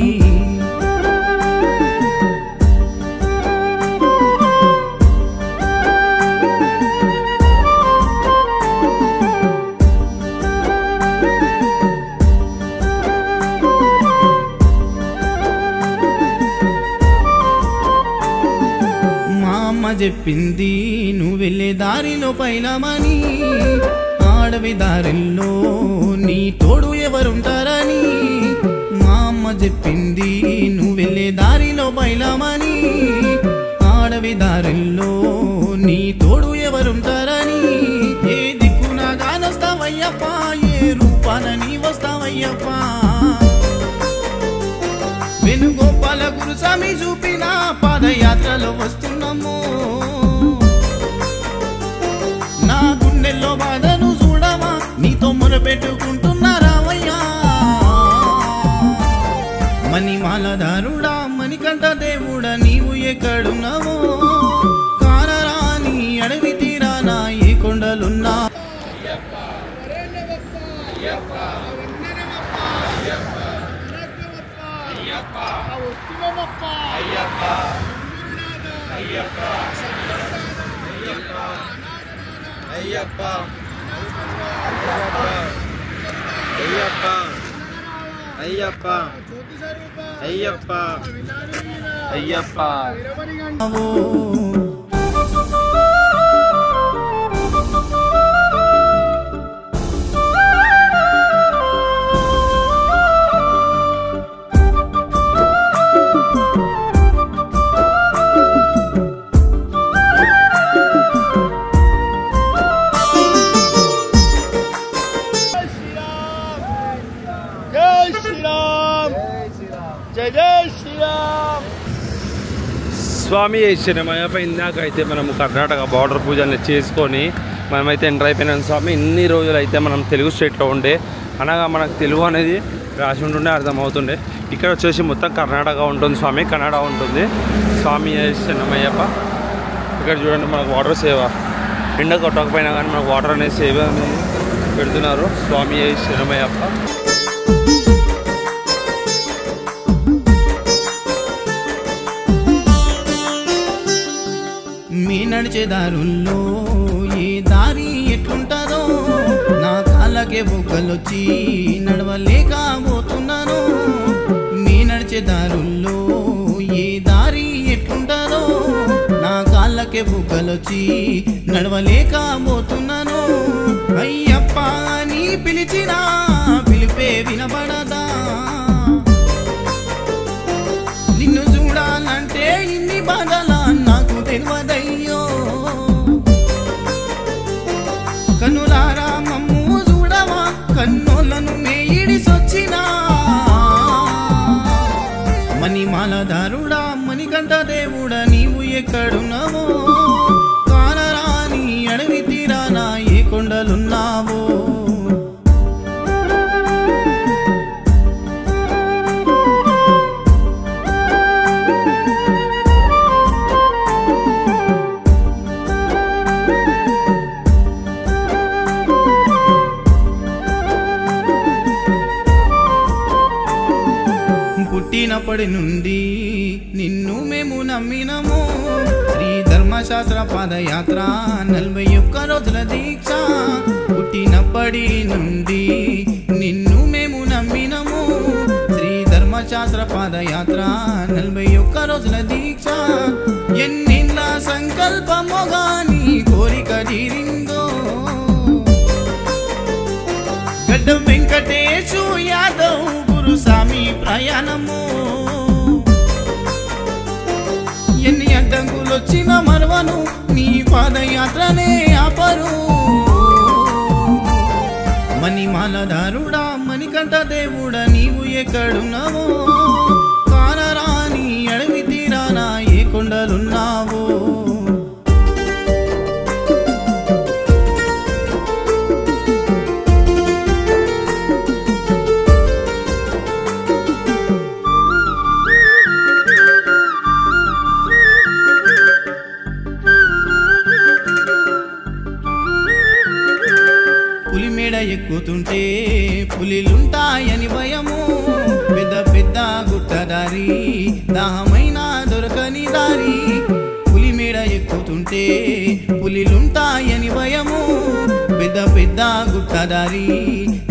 చెప్పింది నువ్వు వెళ్ళే దారిలో పైలమని, ఆడవి దారిలో నీ తోడు ఎవరుంటారని. మా అమ్మ చెప్పింది నువ్వు వెళ్ళే దారిలో పైలమని, ఆడవి దారిలో నీ తోడు ఎవరుంటారని. ఏ దిక్కున గానొస్తావయ్యప్ప, ఏ రూపాన నీ వస్తావయ్యప్ప. వేణుగోపాల గురుస్వామి చూపిన పాదయాత్రలో వస్తున్నాము. నా గుండెల్లో బాధను చూడవా, నీతో మొరపెట్టుకుంటున్నారావయ్యా. మణిమాలధారుడా మణికంఠ దేవుడా నీవు ఎక్కడున్నావో, కానరాని అడవి తీరానా ఏ కొండలున్నా. స్వామి శరణమయ్యప్ప. ఇందాకైతే మనము కర్ణాటక బార్డర్ పూజలు చేసుకొని మనమైతే ఎంటర్ అయిపోయినాం స్వామి. ఇన్ని రోజులు అయితే మనం తెలుగు స్టేట్లో ఉండే, అనగా మనకు తెలుగు అనేది రాసి ఉంటుండే, అర్థమవుతుండే. ఇక్కడ వచ్చేసి మొత్తం కర్ణాటక ఉంటుంది స్వామి, కన్నడ ఉంటుంది. స్వామి శరణమయ్యప్ప. ఇక్కడ చూడండి మనకు వాటర్ సేవ, ఎండ కొట్టకపోయినా కానీ మనకు వాటర్ అనేది సేవ అనేది పెడుతున్నారు. స్వామి శరణమయ్యప్ప. మీ నడిచే దారుల్లో ఏ దారి ఎట్లుంటారో, నా కాళ్ళకే బొగ్గలొచ్చి నడవలేకపోతున్నాను. మీ నడిచే దారుల్లో ఏ దారి ఎట్లుంటారో, నా కాళ్ళకే బొగ్గలొచ్చి నడవలేకపోతున్నాను. అయ్యప్ప అని పిలిచినా పిలిపే వినబడదా, నిన్ను చూడాలంటే ఇన్ని బాధలా నాకు తెలియదయ్యో. కన్నులారా మమ్ము చూడవా, కన్నోళ్ళను మేయిడిసొచ్చినా. మణిమాలధారుడా మణికంఠ దేవుడా నీవు ఎక్కడున్నావో, కానరాని అడవి తీరానా ఏ కొండలున్నావో. పుట్టినప్పటి నుండి నిన్ను మేము నమ్మినము. శ్రీ ధర్మశాస్త్ర పాదయాత్ర 41 రోజుల దీక్ష. పుట్టినప్పటి నుండి నిన్ను మేము నమ్మినము. శ్రీ ధర్మశాస్త్ర పాదయాత్ర 41 రోజుల దీక్ష. ఎన్నిళ్ళ సంకల్పమో గాని కోరిక తీరిందో, గడ్డం వెంకటేశు యాదవ్ గురుస్వామి ప్రయాణము. ఎన్ని అడ్డంకులొచ్చిన మరవను, నీ పాదయాత్రనే ఆపరు. మణిమాలధారుడా మణికంఠ దేవుడా నీవు ఎక్కడున్నావో, కానరాని అడవి తీరానా ఏ కొండలున్నావో. పులిమేడ ఎక్కుతుంటే పులిలుంటాయని భయము, పెద్ద పెద్ద గుట్టదారి దాహమైన దొరకని దారి. పులిమేడ ఎక్కుతుంటే పులిలుంటాయని భయము, పెద్ద పెద్ద గుట్టదారి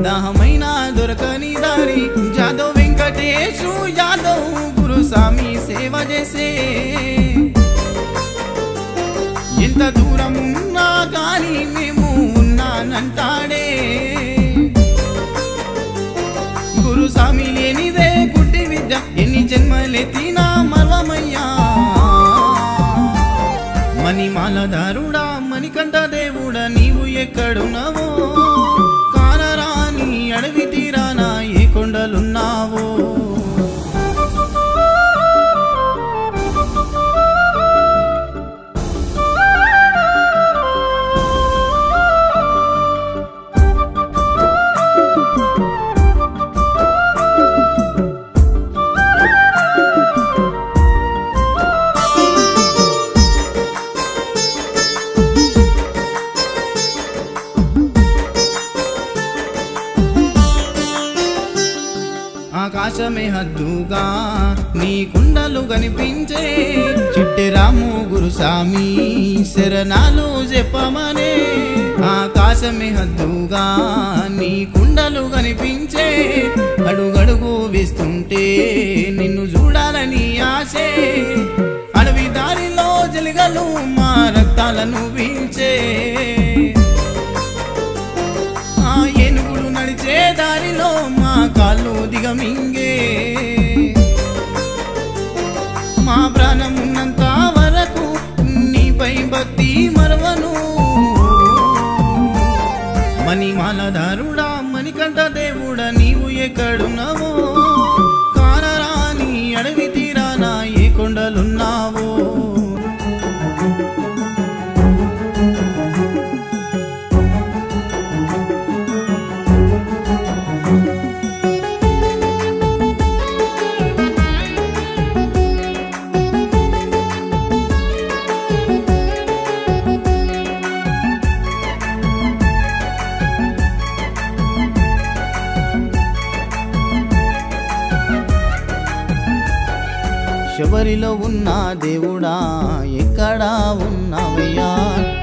దాహమైన దొరకని దారి. జాదవ్ వెంకటేశు యాదవ్ గురుస్వామి సేవ చేసే, ఎంత దూరం ఉన్నా గాని మేము ఉన్నానంటాడే గురుస్వామి లేనిదే గుడ్డి విద్య ఎన్ని జన్మలెత్తినా మర్వమయ్యా మణిమాలధారుడా మణికంఠ దేవుడా నీవు ఎక్కడున్నావో కానరాని అడవి తీరానా ఏ కొండలున్నావో ఆకాశమే హద్దుగా నీ కుండలు కనిపించే చిట్టెరాము గురుస్వామి శరణాలు చెప్పమనే ఆకాశమే హద్దుగా నీ కుండలు కనిపించే అడుగడుగు వేస్తుంటే నిన్ను చూడాలని ఆశే అడవి దారిలో జలిగలు మా రక్తాలను వీల్చే ఏనుగులు నడిచే దారిలో మా కాళ్ళు దిగమింగే మా ప్రాణం ఉన్నంత వరకు నీపై భక్తి మరవను మణిమాలధారుడా మణికంఠ దేవుడా నీవు ఎక్కడున్నావో కానరాని అడవి తీరానా ఏ కొండలున్నావో శబరిలో ఉన్న దేవుడా ఎక్కడా ఉన్నావయ్యా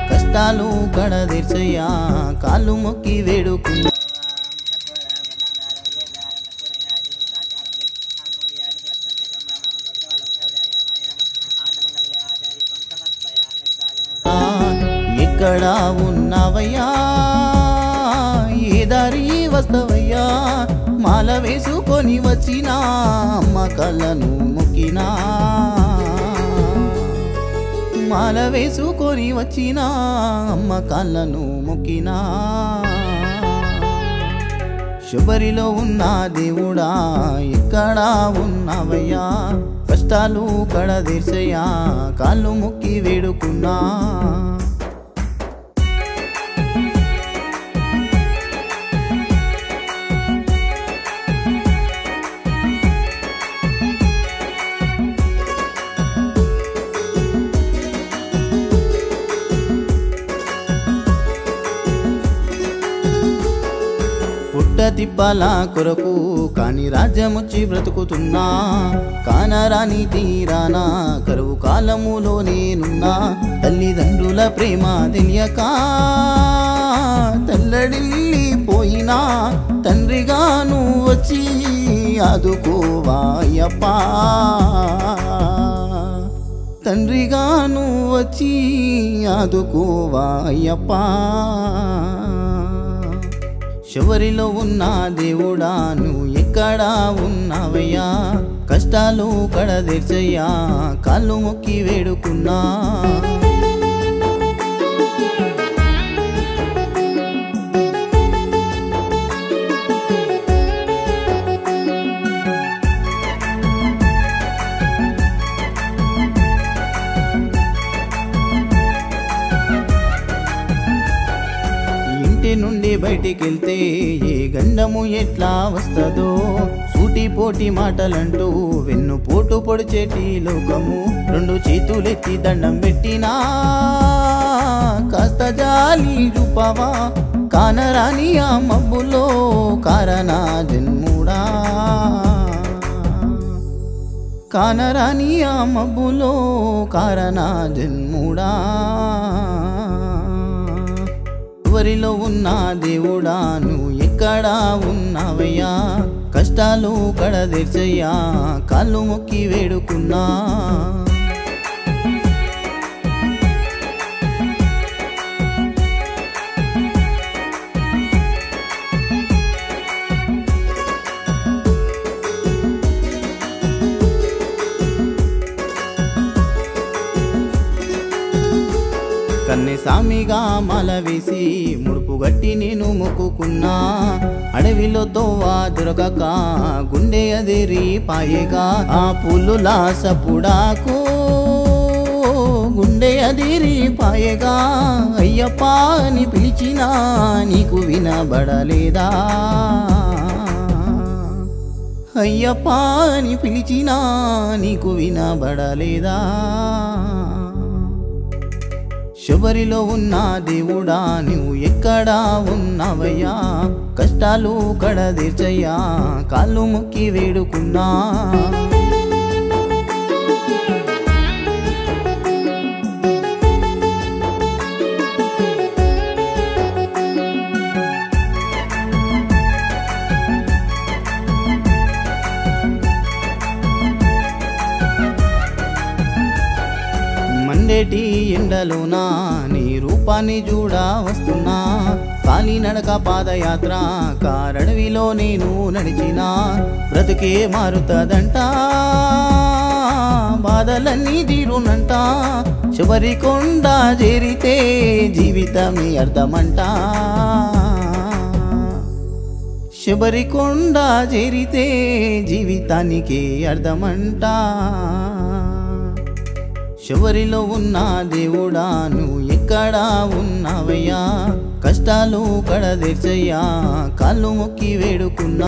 కష్టాలు కడదీర్చయ్యా కాళ్ళు మొక్కి వేడుకున్నా ఎక్కడా ఉన్నావయ్యా ఏ దారి వస్తవయ్యా మాల వేసుకొని వచ్చినా అమ్మ కళ్ళను మొక్కినా మాల వేసుకొని వచ్చినా అమ్మ కాళ్ళను మొక్కినా శబరిలో ఉన్న దేవుడా ఎక్కడా ఉన్నావయ్యా కష్టాలు కడదీర్చయ్యా కాళ్ళు మొక్కి వేడుకున్నా తిప్పల కొరకు కాని రాజ్యముచ్చి బ్రతుకుతున్నా కానరాని తీరానా కరువు కాలములో నేనున్నా తల్లిదండ్రుల ప్రేమ తెలియక తల్లడిల్లిపోయినా తండ్రిగాను వచ్చి ఆదుకోవాయప్పా తండ్రిగాను వచ్చి ఆదుకోవాయప్పా శబరిలో ఉన్న దేవుడా నువ్వు ఎక్కడా ఉన్నావయ్యా కష్టాలు కడదీర్చయ్యా కాళ్ళు మొక్కి వేడుకున్నా నుండి బయటికెళ్తే ఏ గండము ఎట్లా వస్తదో సూటిపోటి మాటలంటూ వెన్ను పోటు పొడిచేటి లోకము రెండు చేతులెత్తి దండం పెట్టినా కాస్త జాలి చూపవా కానరాని ఆ మబ్బులో కారనా జన్ముడా కానరాని ఆ మబ్బులో కారనా జన్ముడా ఎవరిలో ఉన్న దేవుడా నువ్వు ఎక్కడా ఉన్నావయ్యా కష్టాలు కడదీర్చయ్యా కాళ్ళు మొక్కి వేడుకున్నా సామిగా మాల వేసి ముడుపు గట్టి నేను మొక్కుకున్నా అడవిలో తోవా దొరకక గుండె అదిరి పాయగా ఆ పుల్లులా సపుడాకు గుండె అదిరి పాయగా అయ్యప్ప అని పిలిచినా నీకు వినబడలేదా అయ్యప్ప అని పిలిచినా నీకు వినబడలేదా శబరిలో ఉన్న దేవుడా నువ్వు ఎక్కడా ఉన్నావయ్యా కష్టాలు కడదీర్చయ్యా కాళ్ళు మొక్కి వేడుకున్నా మండేటి ఎండలోనా నీ రూపాన్ని చూడా వస్తున్నా కాలినడక పాదయాత్ర కారడవిలో నేను నడిచినా బ్రతుకే మారుతదంట బాధలన్నీ తీరునంట శబరికొండ చేరితే జీవితమే అర్థమంట శబరికొండ చేరితే జీవితానికే అర్థమంట శబరిలో ఉన్న దేవుడా నువ్వు ఎక్కడా ఉన్నావయ్యా కష్టాలు కడదీర్చయ్యా కాళ్ళు మొక్కి వేడుకున్నా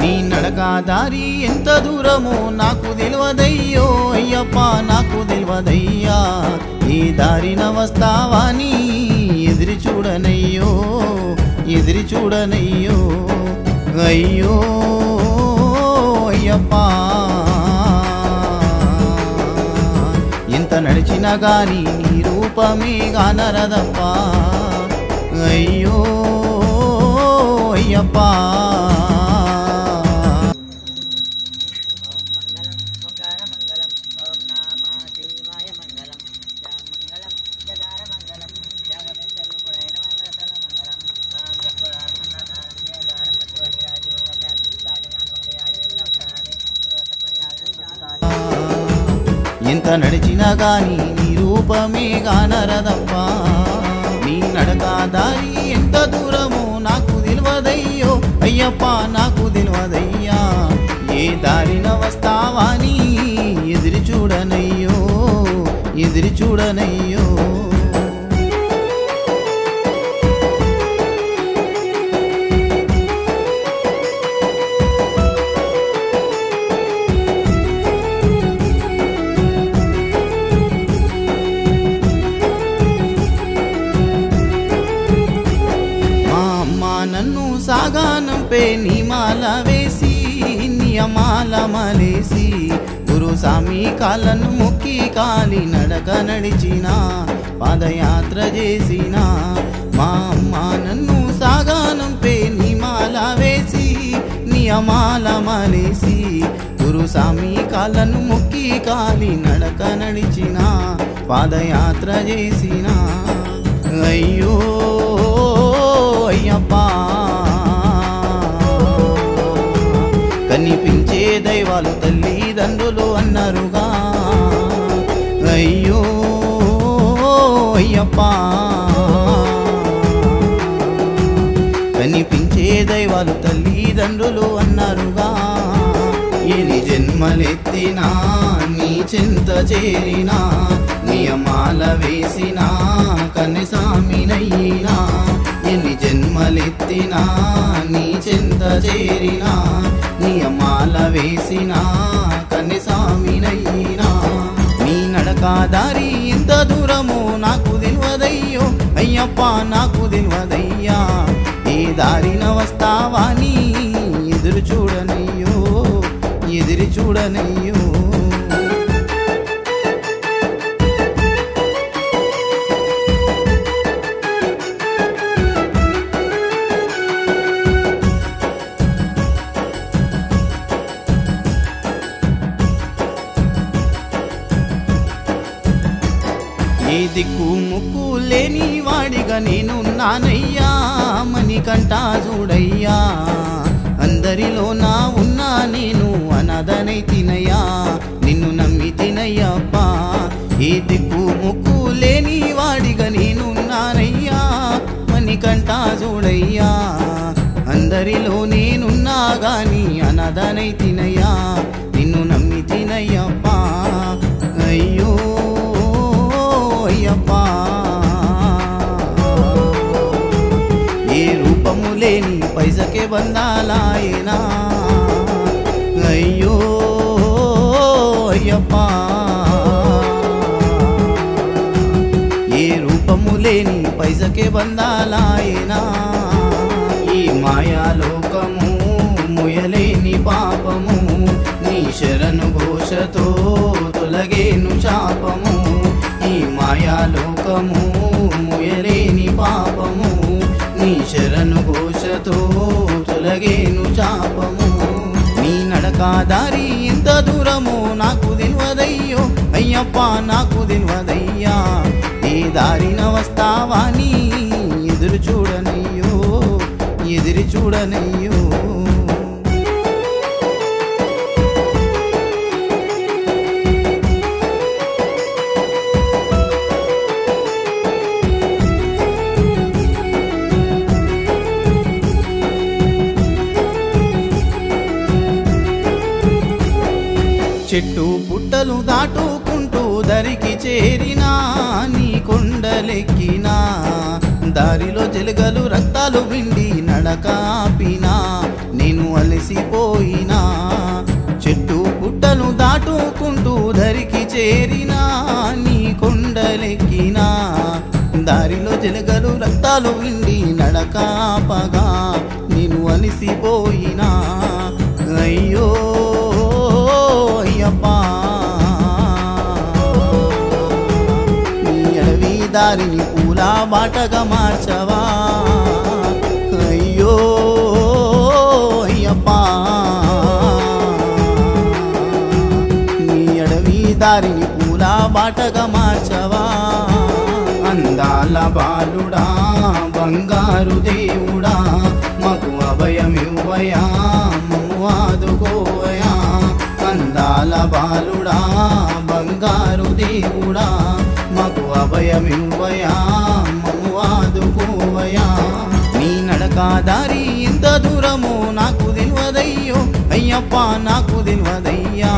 నీ నడక దారి ఎంత దూరమో నాకు తెలియదయ్యో అయ్యప్ప నాకు తెలియదయ్యా ఈ దారిన వస్తావా నీ ఎదిరి చూడనయ్యో ఎదిరి చూడనయ్యో అయ్యో అయ్యప్ప ఎంత నడిచినా గాని నీ రూపమే గానరదప్ప అయ్యో అయ్యప్ప ఎంత నడిచినా గాని నీ రూపమే గానరదప్ప నీ నడక దారి ఎంత దూరమో నాకు తెలియదయ్యో అయ్యప్ప నాకు తెలియదయ్యా ఏ దారిన వస్తావా నీ ఎదిరి చూడనయ్యో ఎదిరి చూడనయ్యో నన్ను సాగానంపే నీ మాల వేసి నియమాల మలేసి గురు స్వామి కాళ్ళను మొక్కి కాలి నడక నడిచిన పాదయాత్ర చేసిన మా అమ్మ నన్ను సాగానంపే నీ మాల వేసి నియమాల మలేసి గురు స్వామి కాళ్ళను మొక్కి కాలి నడక నడిచిన పాదయాత్ర చేసిన అయ్యో అయ్యప్ప కనిపించే దైవాలు తల్లిదండ్రులు అన్నారుగా అయ్యో అయ్యప్ప కనిపించే దైవాలు తల్లిదండ్రులు అన్నారుగా ఎన్ని జన్మలెత్తినా నీ చింత చేరినా నియమాల వేసినా కన్నెసామినయ్యినా ఎన్ని జన్మలెత్తినా నీ చింత చేరినా నియమాల వేసినా కన్నెసామినయ్యినా నీ నడక దారి ఎంత దూరమో నాకు తెలియదయ్యో అయ్యప్ప నాకు తెలియదయ్యా ఏ దారిన వస్తావా నీ ఎదురు చూడనయ్యో ఎదిరి చూడనయ్యో ఏ దిక్కు ముక్కు లేని వాడిగా నేనున్నానయ్యా మణికంఠ చూడయ్యా అందరిలో నా ఉన్నా నేను అనాథనై తినయ్యా నిన్ను నమ్మి తినయ్యప్పా ఈ దిక్కు ముక్కు లేని వాడిగా నేనున్నానయ్యా మణికంఠ చూడయ్యా అందరిలో నేనున్నా గాని అనాథనై తినయ్యా నిన్ను నమ్మి తినయ్యప్పా అయ్యో అయ్యప్పా ఏ రూపము లేని పైసకే బందాలాయనా అయ్యో అయ్యప్పా ఏ రూపము లేని పైసకే బందాలాయనా ఈ మాయాలోకము ముయలేని పాపము నీ శరణు ఘోషతో తొలగేను శాపము ఈ మాయాలోకము ముయలేని పాపము నీ శరణు ఘోషతో తొలగేను శాపము నీ నడకాదారి ఎంత దూరమో నాకు తెలియదయ్యో అయ్యప్ప నాకు తెలియదయ్యా ఏ దారిన వస్తావా నీ ఎదురు చూడనయ్యో ఎదురు చూడనయ్యో చెట్టు పుట్టలు దాటుకుంటూ దరికి చేరినా నీ కొండలెక్కినా దారిలో జలగలు రక్తాలు విండి నడకాపినా నేను అలసిపోయినా చెట్టు పుట్టలు దాటుకుంటూ దరికి చేరినా నీ కొండలెక్కినా దారిలో జలగలు రక్తాలు విండి నడకాపగా నేను అలసిపోయినా అయ్యో అయ్యప్పా నీ అడవి దారిని పూల బాటగా మార్చవా అయ్యో అయ్యప్పా నీ అడవి దారిని పూల బాటగా మార్చవా అందాల బాలుడా బంగారు దేవుడా మాకు అభయమివ్వయా మమ్ము ఆదుకోవయా అందాల బాలుడా బంగారు దేవుడా మాకు అభయమివ్వయా మమ్ము ఆదుకోవయా నీ నడకాదారి ఎంత దూరమో నాకు తెలియదయ్యో అయ్యప్ప నాకు తెలియదయ్యా